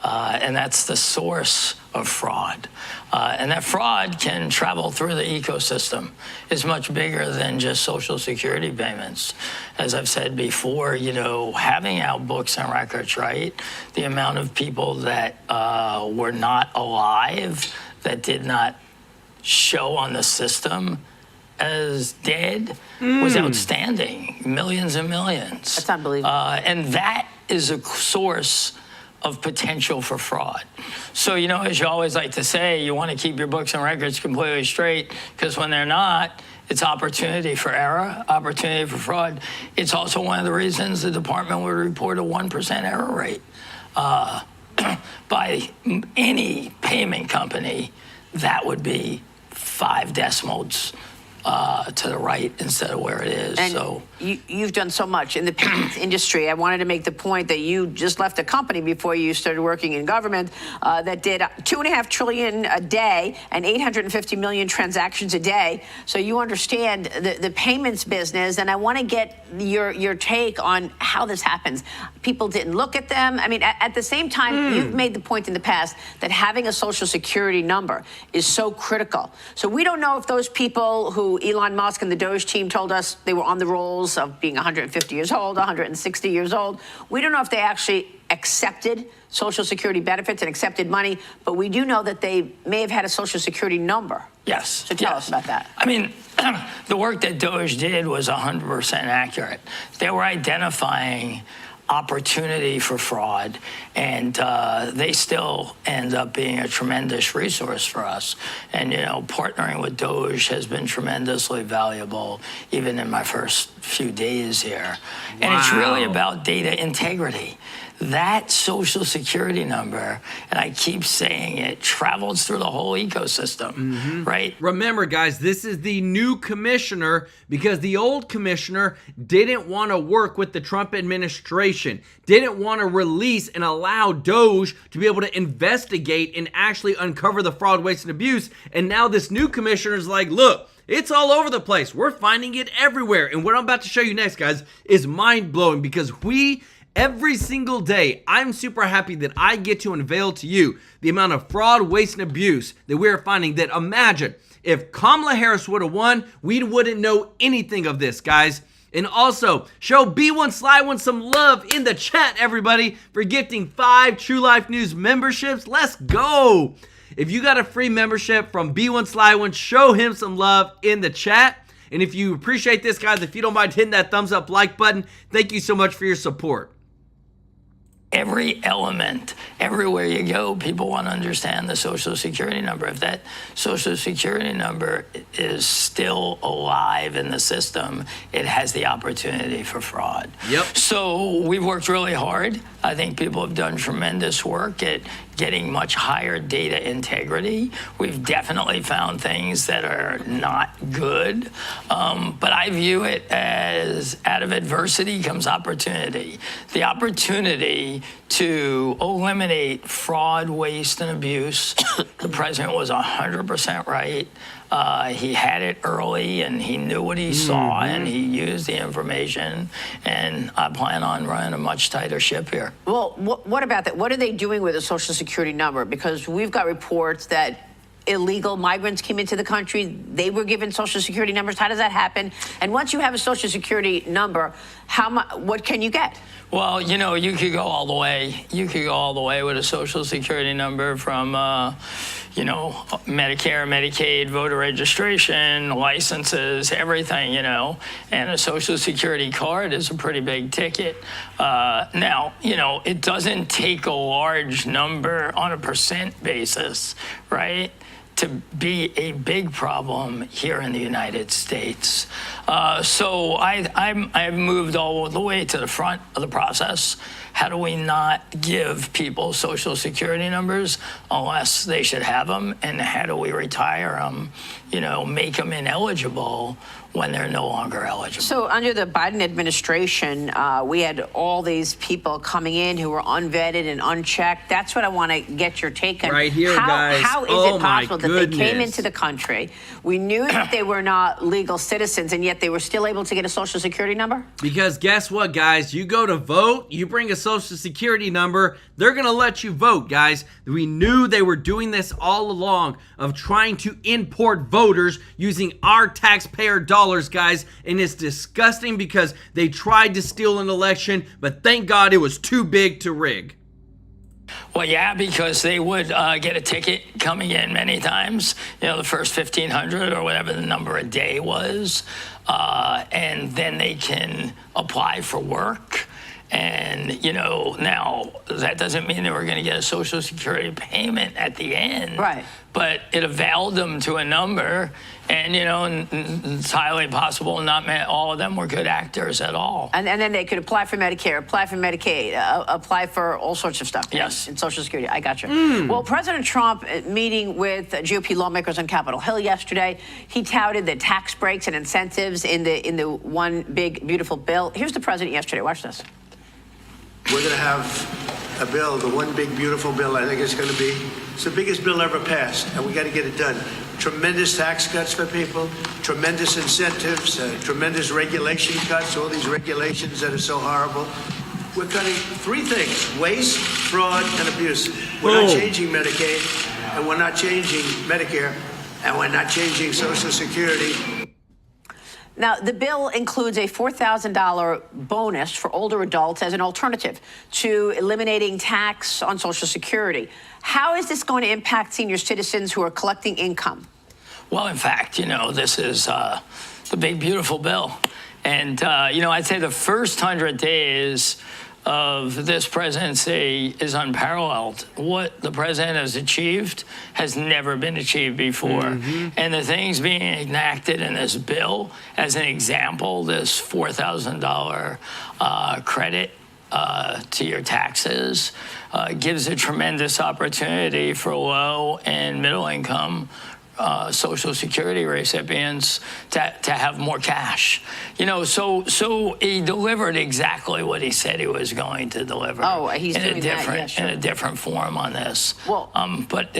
And that's the source of fraud. And that fraud can travel through the ecosystem. It's much bigger than just Social Security payments. As I've said before, you know, having our books and records right, the amount of people that were not alive, that did not show on the system as dead was outstanding. Millions and millions. That's unbelievable. And that is a source of potential for fraud. So, you know, as you always like to say, you want to keep your books and records completely straight, because when they're not, it's opportunity for error, opportunity for fraud. It's also one of the reasons the department would report a 1% error rate. By any payment company, that would be 5 decimals to the right instead of where it is. And so you've done so much in the payments industry. I wanted to make the point that you just left a company before you started working in government that did $2.5 trillion a day and 850 million transactions a day. So you understand the payments business, and I want to get your take on how this happens. People didn't look at them. I mean, at the same time, you've made the point in the past that having a Social Security number is so critical. So we don't know if those people who who Elon Musk and the Doge team told us they were on the rolls of being 150 years old, 160 years old. We don't know if they actually accepted Social Security benefits and accepted money, but we do know that they may have had a Social Security number. Yes. So tell us about that. I mean, the work that Doge did was 100% accurate. They were identifying opportunity for fraud, and they still end up being a tremendous resource for us. And, you know, partnering with Doge has been tremendously valuable, even in my first few days here. And it's really about data integrity. That Social Security number, and I keep saying it, travels through the whole ecosystem, right? Remember, guys, this is the new commissioner because the old commissioner didn't want to work with the Trump administration, didn't want to release and allow Doge to be able to investigate and actually uncover the fraud, waste, and abuse. And now this new commissioner is like, look, it's all over the place. We're finding it everywhere. And what I'm about to show you next, guys, is mind-blowing because every single day, I'm super happy that I get to unveil to you the amount of fraud, waste, and abuse that we're finding. That imagine if Kamala Harris would have won, we wouldn't know anything of this, guys. And also, show B1 Sly One some love in the chat, everybody, for gifting 5 TrueLife News memberships. Let's go. If you got a free membership from B1 Sly One, show him some love in the chat. And if you appreciate this, guys, if you don't mind hitting that thumbs up like button, thank you so much for your support. Every element, everywhere you go, people want to understand the Social Security number. If that Social Security number is still alive in the system, it has the opportunity for fraud. Yep. So we've worked really hard. I think people have done tremendous work at getting much higher data integrity. We've definitely found things that are not good, but I view it as out of adversity comes opportunity. The opportunity to eliminate fraud, waste, and abuse. The president was 100% right. He had it early, and he knew what he saw, and he used the information, and I plan on running a much tighter ship here. Well, what about that? What are they doing with the Social Security number? Because we've got reports that illegal migrants came into the country. They were given Social Security numbers. How does that happen? And once you have a Social Security number, what can you get? Well, you know, you could go all the way. You could go all the way with a Social Security number from, you know, Medicare, Medicaid, voter registration, licenses, everything, you know. And a Social Security card is a pretty big ticket. Now, you know, it doesn't take a large number on a percent basis, right, to be a big problem here in the United States. So I've moved all the way to the front of the process. How do we not give people Social Security numbers unless they should have them? And how do we retire them, you know, make them ineligible when they're no longer eligible? So under the Biden administration, we had all these people coming in who were unvetted and unchecked. That's what I want to get your take on. Right here, guys. How is it possible that they came into the country? We knew that they were not legal citizens, and yet they were still able to get a Social Security number? Because guess what, guys? You go to vote, you bring a Social Security number, they're going to let you vote, guys. We knew they were doing this all along of trying to import voters using our taxpayer dollars, guys, and it's disgusting because they tried to steal an election, but thank God it was too big to rig. Well, yeah, because they would get a ticket coming in many times, you know, the first 1,500 or whatever the number a day was, and then they can apply for work. And, you know, now that doesn't mean they were going to get a Social Security payment at the end. Right. But it availed them to a number. And, you know, and it's highly possible not all of them were good actors at all. And then they could apply for Medicare, apply for Medicaid, apply for all sorts of stuff. Yes. In Social Security. I got you. Well, President Trump meeting with GOP lawmakers on Capitol Hill yesterday, he touted the tax breaks and incentives in the one big, beautiful bill. Here's the president yesterday. Watch this. We're going to have a bill, the one big, beautiful bill, I think it's going to be. It's the biggest bill ever passed, and we got to get it done. Tremendous tax cuts for people, tremendous incentives, tremendous regulation cuts, all these regulations that are so horrible. We're cutting 3 things: waste, fraud, and abuse. We're not changing Medicaid, and we're not changing Medicare, and we're not changing Social Security. Now, the bill includes a $4,000 bonus for older adults as an alternative to eliminating tax on Social Security. How is this going to impact senior citizens who are collecting income? Well, in fact, this is the big, beautiful bill. And, I'd say the first 100 days of this presidency is unparalleled. What the president has achieved has never been achieved before. And the things being enacted in this bill, as an example, this $4,000 credit to your taxes gives a tremendous opportunity for low and middle income Social Security recipients to have more cash. So he delivered exactly what he said he was going to deliver. Oh, he's doing that, yeah, sure. In a different form on this. Well, but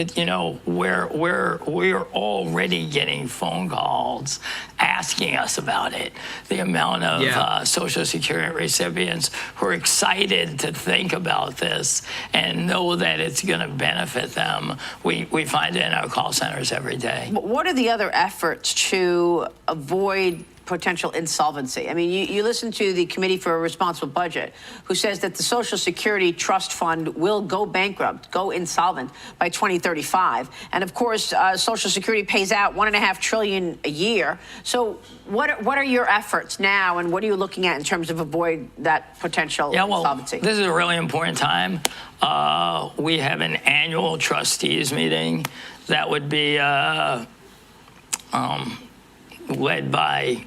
we're already getting phone calls asking us about it. The amount of Social Security recipients who are excited to think about this and know that it's going to benefit them. We find it in our call centers every day. What are the other efforts to avoid potential insolvency? I mean, you listen to the Committee for a Responsible Budget, who says that the Social Security Trust Fund will go bankrupt, go insolvent by 2035. And of course, Social Security pays out $1.5 trillion a year. So what are your efforts now, and what are you looking at in terms of avoid that potential insolvency? This is a really important time. We have an annual trustees meeting that would be led by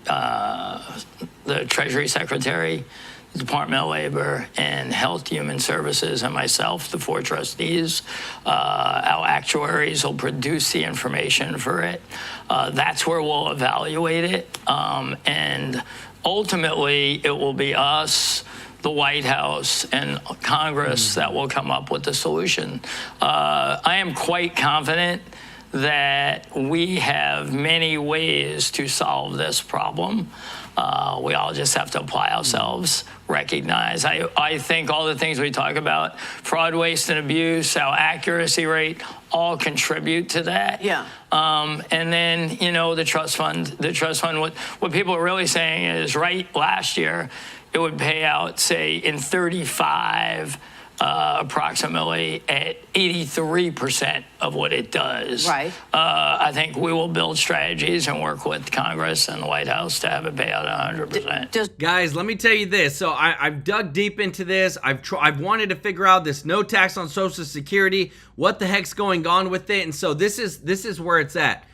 the Treasury Secretary, the Department of Labor, and Health, Human Services, and myself, the 4 trustees. Our actuaries will produce the information for it. That's where we'll evaluate it. And ultimately, it will be us, the White House, and Congress that will come up with the solution. I am quite confident that we have many ways to solve this problem. We all just have to apply ourselves, recognize. I think all the things we talk about, fraud, waste, and abuse, our accuracy rate, all contribute to that. Yeah. And then, the trust fund, what people are really saying is, last year, it would pay out, say, in 35, approximately at 83% of what it does. Right. I think we will build strategies and work with Congress and the White House to have it pay out 100%. Guys, let me tell you this. So I've dug deep into this. I've wanted to figure out this no tax on Social Security. What the heck's going on with it? And so this is where it's at.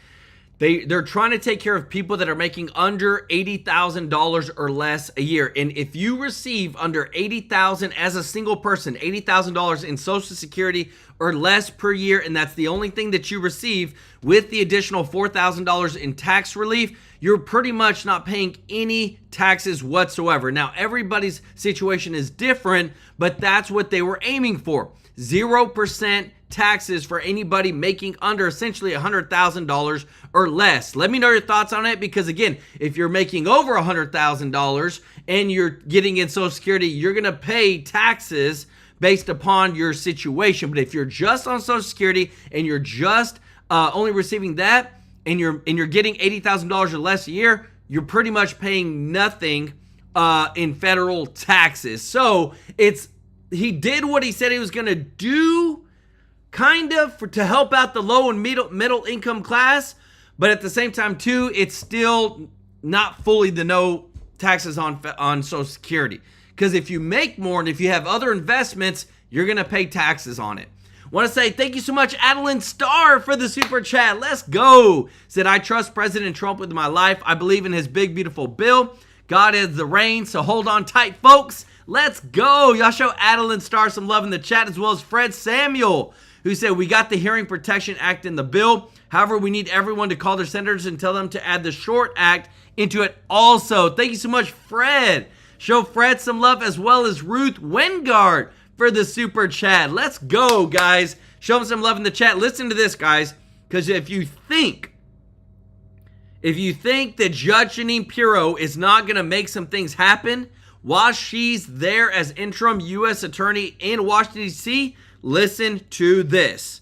They're trying to take care of people that are making under $80,000 or less a year. And if you receive under $80,000 as a single person, $80,000 in Social Security or less per year, and that's the only thing that you receive with the additional $4,000 in tax relief, you're pretty much not paying any taxes whatsoever. Now, everybody's situation is different, but that's what they were aiming for. 0% taxes for anybody making under essentially $100,000 or less. Let me know your thoughts on it, because again, if you're making over $100,000 and you're getting in Social Security, you're going to pay taxes based upon your situation. But if you're just on Social Security and you're just only receiving that, and you're getting $80,000 or less a year, you're pretty much paying nothing in federal taxes. So he did what he said he was going to do, kind of, to help out the low and middle income class, but at the same time too, it's still not fully the no taxes on Social Security. Because if you make more and if you have other investments, you're going to pay taxes on it. Want to say thank you so much, Adeline Starr, for the super chat. Let's go. Said, I trust President Trump with my life. I believe in his big, beautiful bill. God has the reign, so hold on tight, folks. Let's go. Y'all show Adeline Starr some love in the chat, as well as Fred Samuel, who said, we got the Hearing Protection Act in the bill. However, we need everyone to call their senators and tell them to add the SHORT Act into it also. Thank you so much, Fred. Show Fred some love, as well as Ruth Wengard for the super chat. Let's go, guys. Show them some love in the chat. Listen to this, guys, because if you think that Judge Jeanine Pirro is not going to make some things happen while she's there as interim U.S. Attorney in Washington, D.C., listen to this.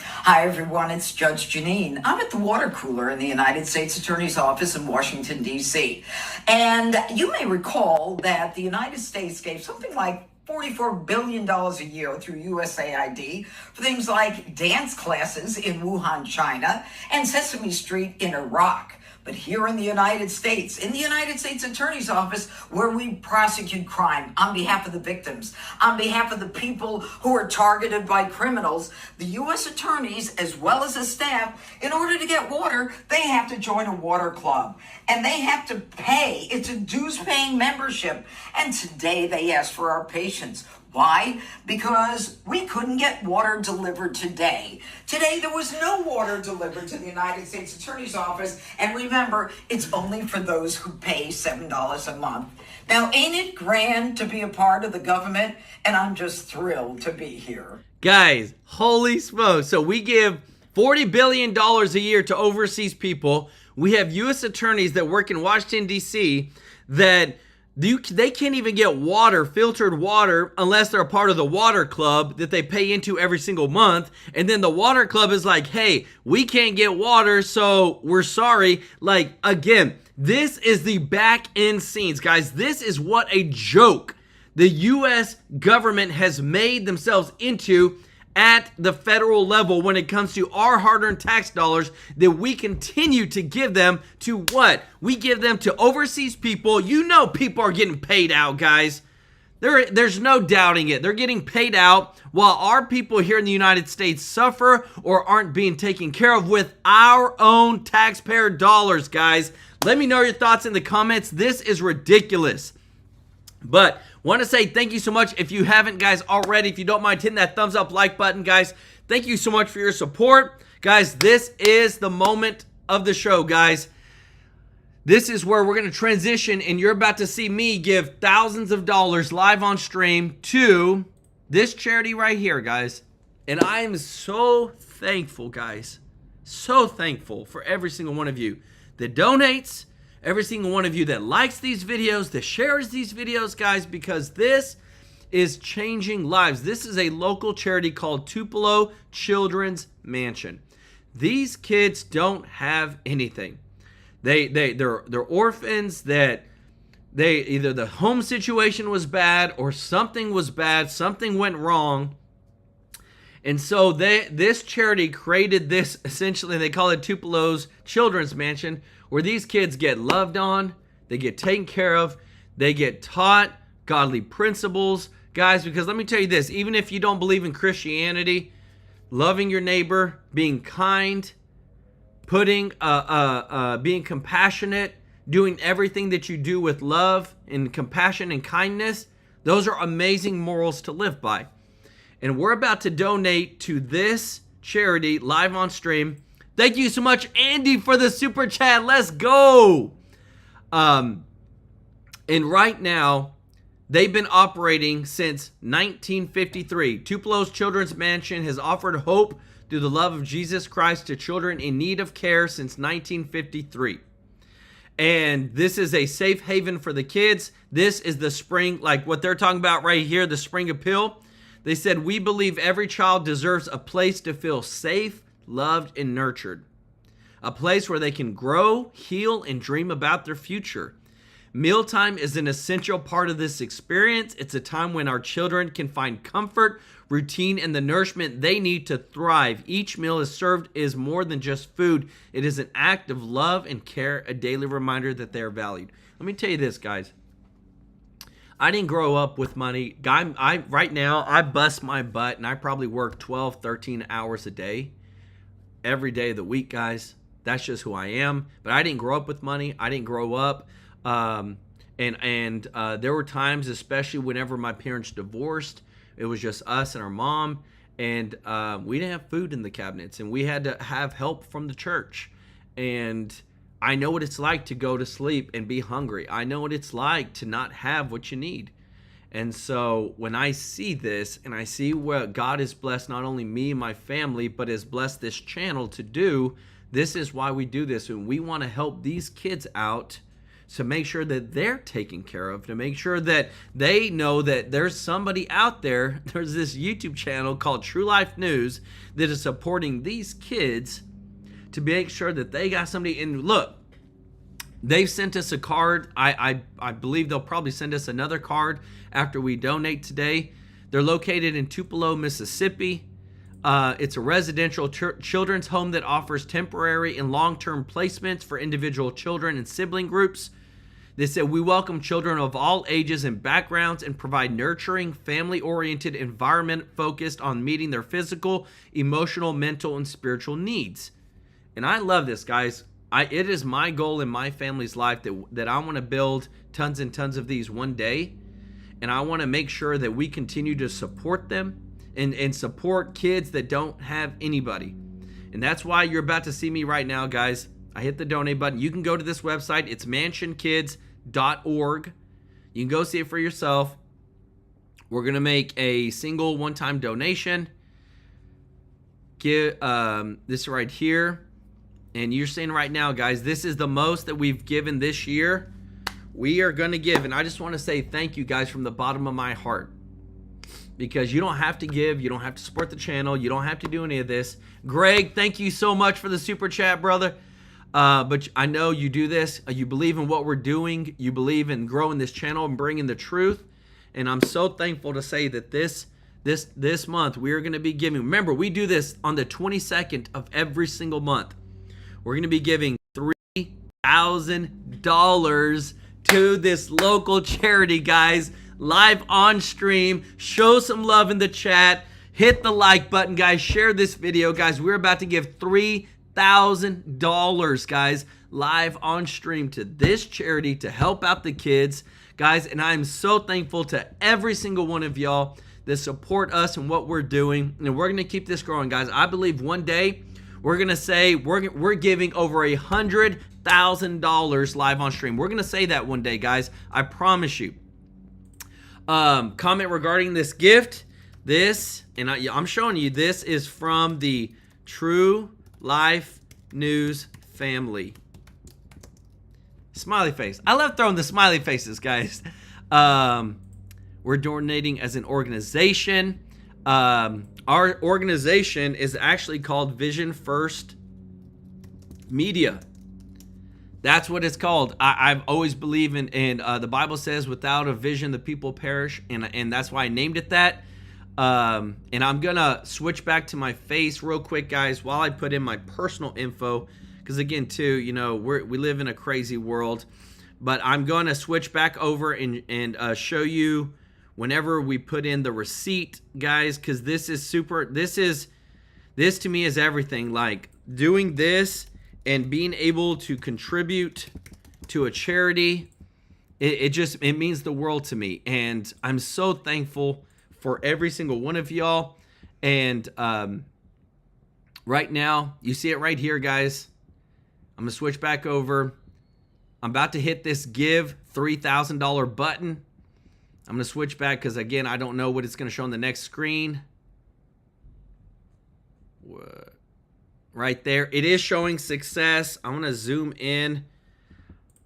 Hi, everyone. It's Judge Janine. I'm at the water cooler in the United States Attorney's Office in Washington, D.C. And you may recall that the United States gave something like $44 billion a year through USAID for things like dance classes in Wuhan, China, and Sesame Street in Iraq. But here in the United States Attorney's Office, where we prosecute crime on behalf of the victims, on behalf of the people who are targeted by criminals, the U.S. attorneys, as well as the staff, in order to get water, they have to join a water club. And they have to pay. It's a dues-paying membership. And today they ask for our patience. Why? Because we couldn't get water delivered today. Today, there was no water delivered to the United States Attorney's Office. And remember, it's only for those who pay $7 a month. Now, ain't it grand to be a part of the government? And I'm just thrilled to be here. Guys, holy smokes. So we give $40 billion a year to overseas people. We have U.S. attorneys that work in Washington, D.C. that they can't even get water, filtered water, unless they're a part of the water club that they pay into every single month. And then the water club is like, hey, we can't get water, so we're sorry. Like, again, this is the back end scenes, guys. This is what a joke the U.S. government has made themselves into at the federal level when it comes to our hard-earned tax dollars that we continue to give them to what? We give them to overseas people. You know people are getting paid out, guys. There's no doubting it. They're getting paid out while our people here in the United States suffer or aren't being taken care of with our own taxpayer dollars, guys. Let me know your thoughts in the comments. This is ridiculous. But want to say thank you so much. If you haven't, guys, already, if you don't mind hitting that thumbs up like button, guys, thank you so much for your support. Guys, this is the moment of the show, guys. This is where we're going to transition, and you're about to see me give thousands of dollars live on stream to this charity right here, guys. And I am so thankful, guys, so thankful for every single one of you that donates, every single one of you that likes these videos, that shares these videos, guys, because this is changing lives. This is a local charity called Tupelo Children's Mansion. These kids don't have anything. They're orphans that either the home situation was bad or something was bad, something went wrong. And so this charity created this, essentially, they call it Tupelo's Children's Mansion, where these kids get loved on, they get taken care of, they get taught godly principles. Guys, because let me tell you this, even if you don't believe in Christianity, loving your neighbor, being kind, being compassionate, doing everything that you do with love and compassion and kindness, those are amazing morals to live by. And we're about to donate to this charity live on stream. Thank you so much, Andy, for the super chat. Let's go. And right now, they've been operating since 1953. Tupelo's Children's Mansion has offered hope through the love of Jesus Christ to children in need of care since 1953. And this is a safe haven for the kids. This is the spring, like what they're talking about right here, the spring appeal. They said, we believe every child deserves a place to feel safe, loved, and nurtured. A place where they can grow, heal, and dream about their future. Mealtime is an essential part of this experience. It's a time when our children can find comfort, routine, and the nourishment they need to thrive. Each meal is served is more than just food. It is an act of love and care, a daily reminder that they are valued. Let me tell you this, guys. I didn't grow up with money. Right now, I bust my butt, and I probably work 12, 13 hours a day. Every day of the week, guys. That's just who I am. But I didn't grow up with money. I didn't grow up. There were times, especially whenever my parents divorced, it was just us and our mom. And we didn't have food in the cabinets. And we had to have help from the church. And I know what it's like to go to sleep and be hungry. I know what it's like to not have what you need. And so when I see this and I see what God has blessed not only me and my family, but has blessed this channel to do, this is why we do this. And we want to help these kids out to make sure that they're taken care of, to make sure that they know that there's somebody out there. There's this YouTube channel called TrueLife News that is supporting these kids to make sure that they got somebody. And look, they've sent us a card. I believe they'll probably send us another card after we donate today. They're located in Tupelo, Mississippi. It's a residential children's home that offers temporary and long-term placements for individual children and sibling groups. They said, we welcome children of all ages and backgrounds and provide nurturing, family-oriented environment focused on meeting their physical, emotional, mental, and spiritual needs. And I love this, guys. It is my goal in my family's life that I want to build tons and tons of these one day. And I want to make sure that we continue to support them and support kids that don't have anybody. And that's why you're about to see me right now, guys. I hit the donate button. You can go to this website. It's mansionkids.org. You can go see it for yourself. We're going to make a single one-time donation. Give this right here. And you're seeing right now, guys, this is the most that we've given this year. We are going to give. And I just want to say thank you, guys, from the bottom of my heart. Because you don't have to give. You don't have to support the channel. You don't have to do any of this. Greg, thank you so much for the super chat, brother. But I know you do this. You believe in what we're doing. You believe in growing this channel and bringing the truth. And I'm so thankful to say that this month we are going to be giving. Remember, we do this on the 22nd of every single month. We're going to be giving $3,000 to this local charity, guys. Live on stream. Show some love in the chat. Hit the like button, guys. Share this video, guys. We're about to give $3,000, guys, live on stream to this charity to help out the kids, guys. And I'm so thankful to every single one of y'all that support us and what we're doing. And we're going to keep this growing, guys. I believe one day we're going to say we're giving over $100,000 live on stream. We're going to say that one day, guys. I promise you. Comment regarding this gift. This, and I'm showing you, this is from the TrueLife News family. Smiley face. I love throwing the smiley faces, guys. We're donating as an organization. Our organization is actually called Vision First Media. That's what it's called. I've always believed in the Bible says, without a vision, the people perish. And that's why I named it that. And I'm going to switch back to my face real quick, guys, while I put in my personal info. Because again, too, you know, we live in a crazy world. But I'm going to switch back over and show you whenever we put in the receipt, guys. Because this is super, this to me is everything. Like doing this and being able to contribute to a charity, it means the world to me. And I'm so thankful for every single one of y'all. And right now, you see it right here, guys. I'm going to switch back over. I'm about to hit this give $3,000 button. I'm going to switch back because, again, I don't know what it's going to show on the next screen. What? Right there. It is showing success. I'm going to zoom in.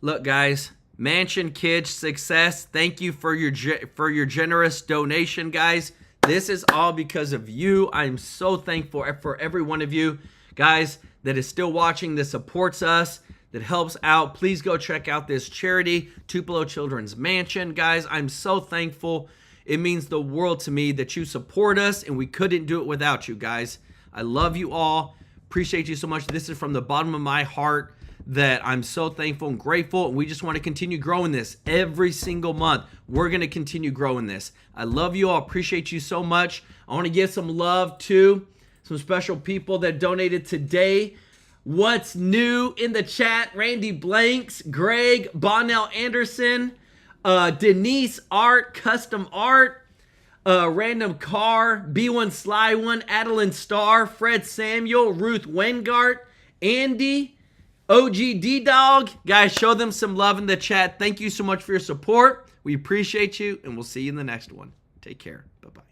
Look, guys. Mansion Kids success. Thank you for your generous donation, guys. This is all because of you. I'm so thankful for every one of you, guys, that is still watching, that supports us, that helps out. Please go check out this charity, Tupelo Children's Mansion, guys. I'm so thankful. It means the world to me that you support us, and we couldn't do it without you, guys. I love you all. Appreciate you so much. This is from the bottom of my heart that I'm so thankful and grateful. And we just want to continue growing this every single month. We're going to continue growing this. I love you all. Appreciate you so much. I want to give some love to some special people that donated today. What's new in the chat? Randy Blanks, Greg, Bonnell Anderson, Denise Art, Custom Art, Random Car, B1 Sly One, Adeline Starr, Fred Samuel, Ruth Wengart, Andy, OG D-Dog. Guys, show them some love in the chat. Thank you so much for your support. We appreciate you, and we'll see you in the next one. Take care. Bye-bye.